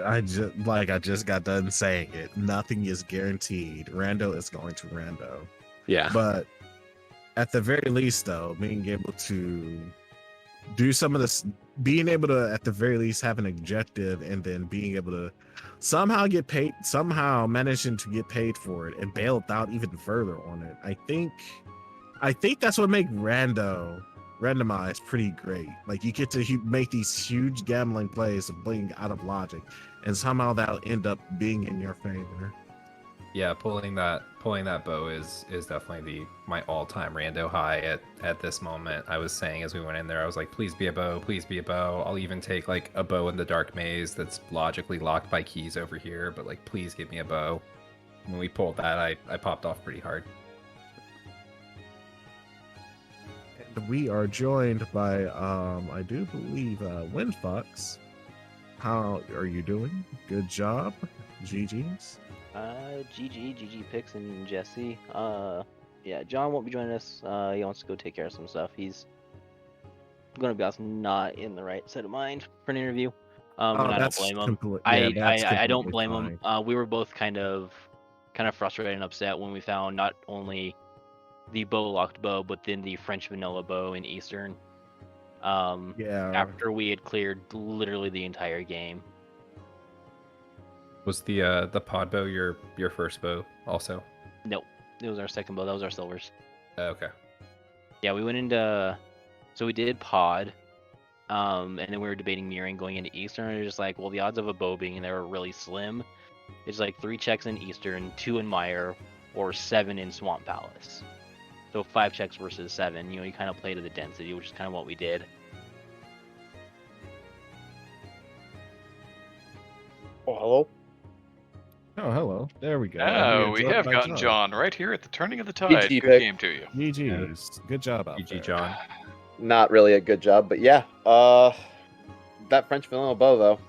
Speaker 3: I just got done saying it. Nothing is guaranteed. Rando is going to Rando.
Speaker 5: Yeah.
Speaker 3: But at the very least, though, being able to do some of this, being able to, at the very least, have an objective, and then being able to somehow get paid, somehow managing to get paid for it and bailed out even further on it. I think that's what makes randomized pretty great. Like, you get to make these huge gambling plays of being out of logic, and somehow that'll end up being in your favor.
Speaker 4: Yeah, pulling that bow is definitely my all-time Rando high at this moment. I was saying as we went in there, I was like, please be a bow, please be a bow. I'll even take like a bow in the dark maze that's logically locked by keys over here, but like, please give me a bow. When we pulled that, I popped off pretty hard.
Speaker 3: We are joined by I do believe WindFox. How are you doing? Good job. GG's.
Speaker 6: GG Pix and Jesse. Yeah, John won't be joining us. He wants to go take care of some stuff. He's gonna be honest, not in the right state of mind for an interview. And I don't blame him. I don't blame him. We were both kind of frustrated and upset when we found not only the locked bow, but then the French vanilla bow in Eastern. After we had cleared literally the entire game.
Speaker 4: Was the pod bow your first bow also?
Speaker 6: Nope, it was our second bow. That was our silvers.
Speaker 4: Okay.
Speaker 6: Yeah, we went into, so we did pod, and then we were debating mirroring going into Eastern. And it was just like, well, the odds of a bow being in there are really slim. It's like 3 checks in Eastern, 2 in Mire, or 7 in Swamp Palace. So 5 checks versus 7. You kind of play to the density, which is kind of what we did.
Speaker 7: Oh, hello.
Speaker 3: Oh, hello. There we go.
Speaker 1: Oh, we have gotten John right here at the turning of the tide.
Speaker 7: GG
Speaker 1: Good
Speaker 7: pick.
Speaker 1: game to you.
Speaker 3: GG's. Good job out there.
Speaker 4: GG, John.
Speaker 7: Not really a good job, but yeah. That French vanilla bow though.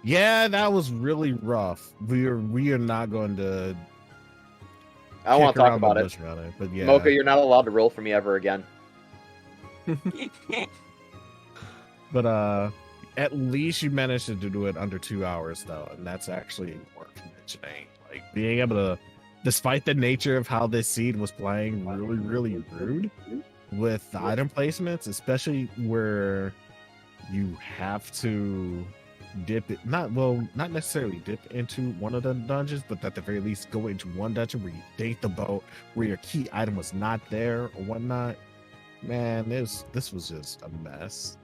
Speaker 3: Yeah, that was really rough. We are not going to.
Speaker 7: I don't want to talk about it.
Speaker 3: But yeah.
Speaker 7: Mocha, you're not allowed to roll for me ever again.
Speaker 3: But at least you managed to do it under 2 hours though, and that's actually worth mentioning. Like being able to, despite the nature of how this seed was playing really rude with the item placements, especially where you have to dip it, not necessarily dip into one of the dungeons, but at the very least go into one dungeon where you date the boat, where your key item was not there or whatnot. Man, this was just a mess.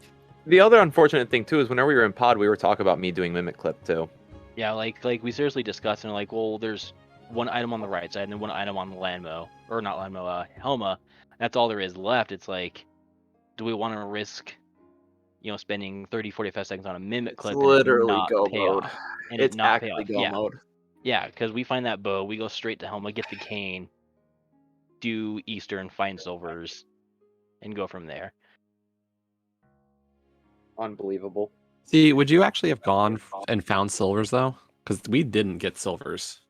Speaker 7: The other unfortunate thing too is whenever we were in pod, we were talking about me doing mimic clip too.
Speaker 6: Yeah, like we seriously discussed and like, well, there's one item on the right side and then one item on the Landmo, or not Landmo, Helma. That's all there is left. It's like, do we want to risk, spending 30, 45 seconds on a mimic clip and it
Speaker 7: literally
Speaker 6: not
Speaker 7: go
Speaker 6: pay
Speaker 7: mode.
Speaker 6: off? And
Speaker 7: It's
Speaker 6: it not pay
Speaker 7: actually
Speaker 6: off.
Speaker 7: go
Speaker 6: Yeah,
Speaker 7: mode.
Speaker 6: yeah, because we find that bow, we go straight to Helma, get the cane, do Eastern, find silvers, and go from there.
Speaker 7: Unbelievable.
Speaker 5: See, would you actually have gone and found silvers though? Because we didn't get silvers.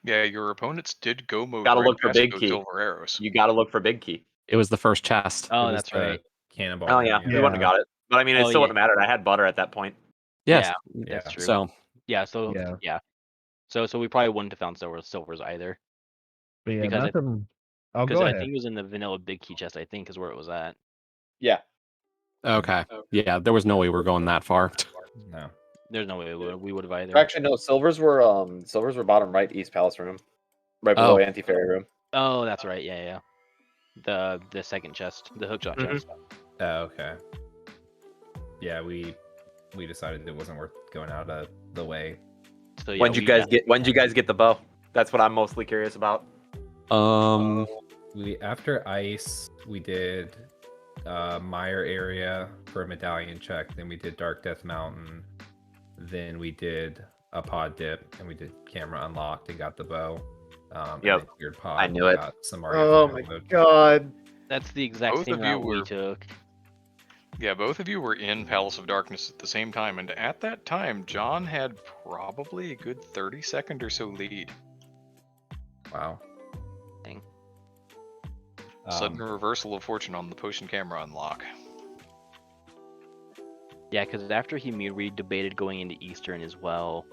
Speaker 1: Yeah, your opponents did go mode
Speaker 7: Gotta
Speaker 1: right
Speaker 7: look for
Speaker 1: past
Speaker 7: big
Speaker 1: those
Speaker 7: key.
Speaker 1: silver arrows.
Speaker 7: You gotta look for big key.
Speaker 5: It was the first chest.
Speaker 6: Oh,
Speaker 4: It was
Speaker 6: that's
Speaker 4: the
Speaker 6: right.
Speaker 4: Cannonball.
Speaker 7: Oh
Speaker 4: one,
Speaker 7: yeah, we
Speaker 3: Yeah.
Speaker 7: wouldn't have got it. But I mean, it
Speaker 6: Oh,
Speaker 7: still
Speaker 6: yeah.
Speaker 7: wouldn't have mattered. I had butter at that point.
Speaker 5: Yes.
Speaker 6: Yeah, that's true.
Speaker 5: So
Speaker 6: Yeah, so
Speaker 3: Yeah.
Speaker 6: yeah. So we probably wouldn't have found silvers either.
Speaker 3: But yeah,
Speaker 6: Because
Speaker 3: nothing. Oh,
Speaker 6: Because
Speaker 3: go
Speaker 6: I
Speaker 3: ahead.
Speaker 6: think it was in the vanilla big key chest, I think, is where it was at.
Speaker 7: Yeah.
Speaker 5: okay. Yeah, there was no way we're going that far.
Speaker 4: No.
Speaker 6: There's no way we would have either.
Speaker 7: Actually, no. Silvers were bottom right, East Palace room, right below
Speaker 5: Oh.
Speaker 7: Anti Fairy room.
Speaker 6: Oh, that's right. Yeah. The second chest, the hookshot
Speaker 7: Mhm.
Speaker 6: chest.
Speaker 4: Oh, okay. Yeah, we decided it wasn't worth going out of the way.
Speaker 6: So yeah,
Speaker 7: When did you guys get the bow? That's what I'm mostly curious about.
Speaker 4: We after ice we did Mire area for a medallion check, then we did Dark Death Mountain, then we did a pod dip, and we did camera unlocked and got the bow. And
Speaker 7: Yep.
Speaker 4: then cleared pod,
Speaker 7: I knew it.
Speaker 4: got some
Speaker 7: Oh my
Speaker 4: mode.
Speaker 7: god.
Speaker 6: That's the exact
Speaker 1: Both
Speaker 6: same
Speaker 1: of you
Speaker 6: route we
Speaker 1: were-
Speaker 6: took.
Speaker 1: Yeah, both of you were in Palace of Darkness at the same time, and at that time, John had probably a good 30-second or so lead.
Speaker 4: Wow.
Speaker 6: Dang.
Speaker 1: Sudden reversal of fortune on the potion camera unlock.
Speaker 6: Yeah, because after he we debated going into Eastern as well,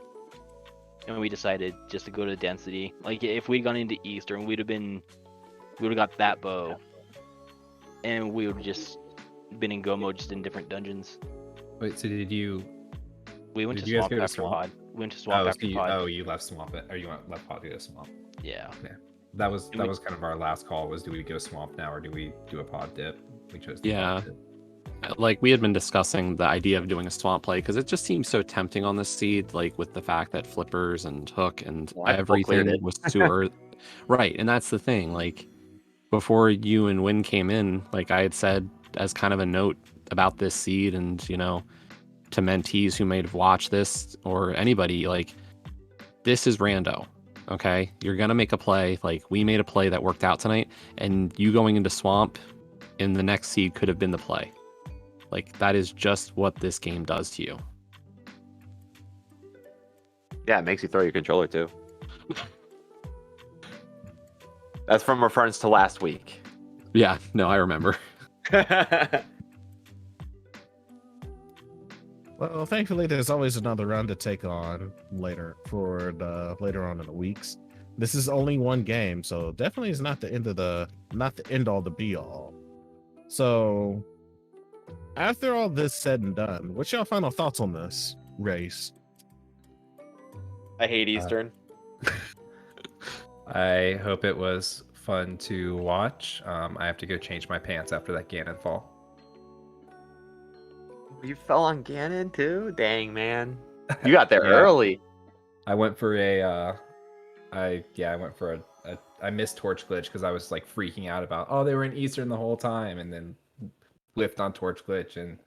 Speaker 6: and we decided just to go to density. Like if we'd gone into Eastern, we would have got that bow, and we would have just been in go mode, just in different dungeons.
Speaker 4: Wait, so did you?
Speaker 6: We went
Speaker 4: Did
Speaker 6: to
Speaker 4: you guys
Speaker 6: swamp
Speaker 4: go to
Speaker 6: after
Speaker 4: swamp?
Speaker 6: pod. We went to swamp after pod.
Speaker 4: You left swamp, or you left pod to go swamp.
Speaker 6: Yeah.
Speaker 4: That was
Speaker 6: And we-
Speaker 4: kind of our last call. Was do we go swamp now or do we do a pod dip? We chose. The
Speaker 5: Yeah.
Speaker 4: pod dip.
Speaker 5: like we had been discussing the idea of doing a swamp play because it just seems so tempting on this seed, like with the fact that flippers and hook and
Speaker 7: Well, I full cleared
Speaker 5: everything
Speaker 7: it.
Speaker 5: was too early. Right, and that's the thing. Like before you and Win came in, like I had said as kind of a note about this seed, and to mentees who may have watched this or anybody, like this is rando. Okay, you're gonna make a play. Like we made a play that worked out tonight, and you going into swamp in the next seed could have been the play. Like that is just what this game does to you.
Speaker 7: Yeah, it makes you throw your controller too. That's from reference to last week.
Speaker 5: Yeah, no, I remember.
Speaker 3: Well, thankfully, there's always another round to take on later on in the weeks. This is only one game, so definitely is not the end all, the be all. So, after all this said and done, what's your final thoughts on this race?
Speaker 7: I hate Eastern.
Speaker 4: I hope it was fun to watch. I have to go change my pants after that Ganon fall.
Speaker 7: You fell on Ganon too? Dang, man. You got there
Speaker 4: Yeah.
Speaker 7: early.
Speaker 4: I went for I missed Torch Glitch because I was like freaking out about they were in Eastern the whole time, and then whiffed on Torch Glitch and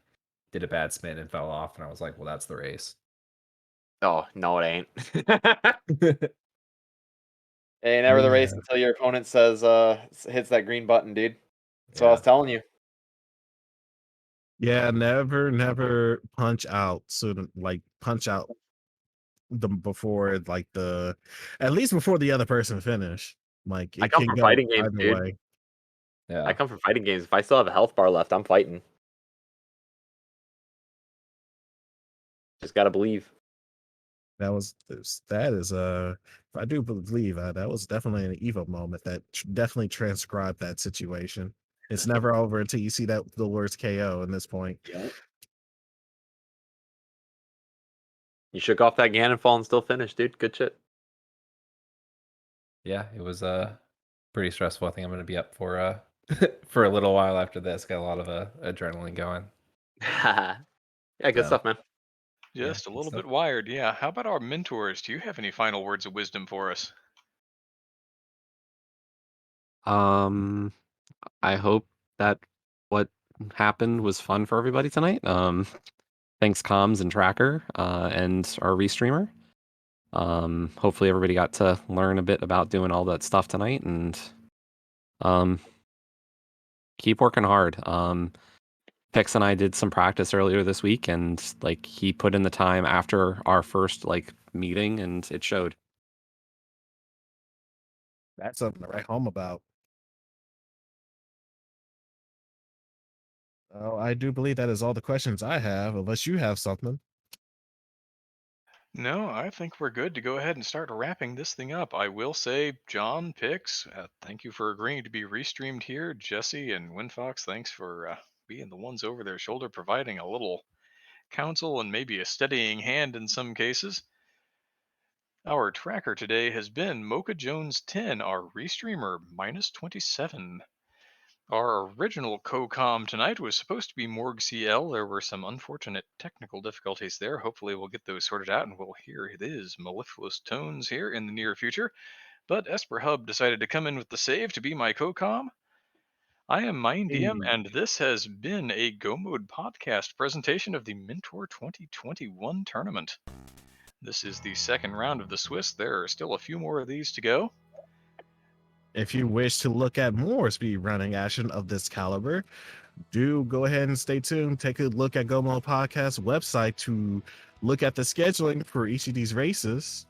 Speaker 4: did a bad spin and fell off, and I was like, well, that's the race.
Speaker 7: Oh, no, it ain't. It ain't never the race
Speaker 3: Yeah.
Speaker 7: until your opponent says hits that green button, dude. That's what I was telling you.
Speaker 3: Yeah, never punch out punch out them before at least before the other person finish. Like
Speaker 7: I
Speaker 3: it
Speaker 7: come
Speaker 3: can
Speaker 7: from
Speaker 3: go
Speaker 7: fighting games,
Speaker 3: either
Speaker 7: dude.
Speaker 3: way.
Speaker 4: Yeah.
Speaker 7: I come from fighting games. If I still have a health bar left, I'm fighting. Just gotta believe.
Speaker 3: That is I do believe that was definitely an Evo moment that definitely transcribed that situation. It's never over until you see that the words KO in this point.
Speaker 7: You shook off that Ganon fall and still finished, dude. Good shit.
Speaker 4: Yeah, it was pretty stressful. I think I'm gonna be up for for a little while after this. Got a lot of adrenaline going.
Speaker 7: Yeah, good
Speaker 4: So,
Speaker 7: stuff, man.
Speaker 1: Just a
Speaker 4: good
Speaker 1: little
Speaker 4: stuff.
Speaker 1: bit wired, yeah. How about our mentors? Do you have any final words of wisdom for us?
Speaker 5: I hope that what happened was fun for everybody tonight. Thanks Comms and Tracker and our Restreamer. Hopefully everybody got to learn a bit about doing all that stuff tonight, and keep working hard. Pix and I did some practice earlier this week, and like he put in the time after our first like meeting, and it showed.
Speaker 3: That's something to write home about. Oh, I do believe that is all the questions I have, unless you have something.
Speaker 1: No, I think we're good to go ahead and start wrapping this thing up. I will say, John, Pix, thank you for agreeing to be restreamed here. Jesse and WindFox, thanks for being the ones over their shoulder, providing a little counsel and maybe a steadying hand in some cases. Our tracker today has been Mocha Jones 10, our restreamer -27. Our original co-com tonight was supposed to be morgcl. There were some unfortunate technical difficulties there. Hopefully we'll get those sorted out and we'll hear his mellifluous tones here in the near future. But Esper Hub decided to come in with the save to be my co-com. I am miendiem, and this has been a Go Mode podcast presentation of the Mentor 2021 tournament. This is the second round of the Swiss. There are still a few more of these to go.
Speaker 3: If you wish to look at more speed running action of this caliber, do go ahead and stay tuned. Take a look at GoMo Podcast website to look at the scheduling for each of these races.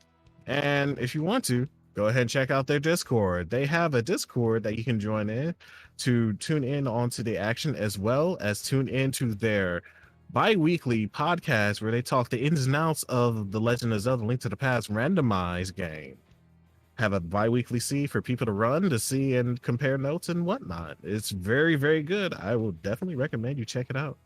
Speaker 3: And if you want to, go ahead and check out their Discord. They have a Discord that you can join in to tune in onto the action, as well as tune into their bi-weekly podcast where they talk the ins and outs of the Legend of Zelda Link to the Past randomized game. Have a bi-weekly C for people to run to see and compare notes and whatnot. It's very, very good. I will definitely recommend you check it out.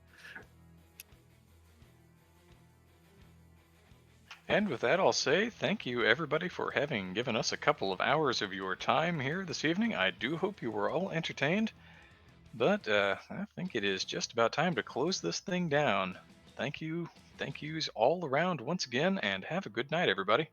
Speaker 1: And with that, I'll say thank you, everybody, for having given us a couple of hours of your time here this evening. I do hope you were all entertained, but I think it is just about time to close this thing down. Thank yous all around once again, and have a good night, everybody.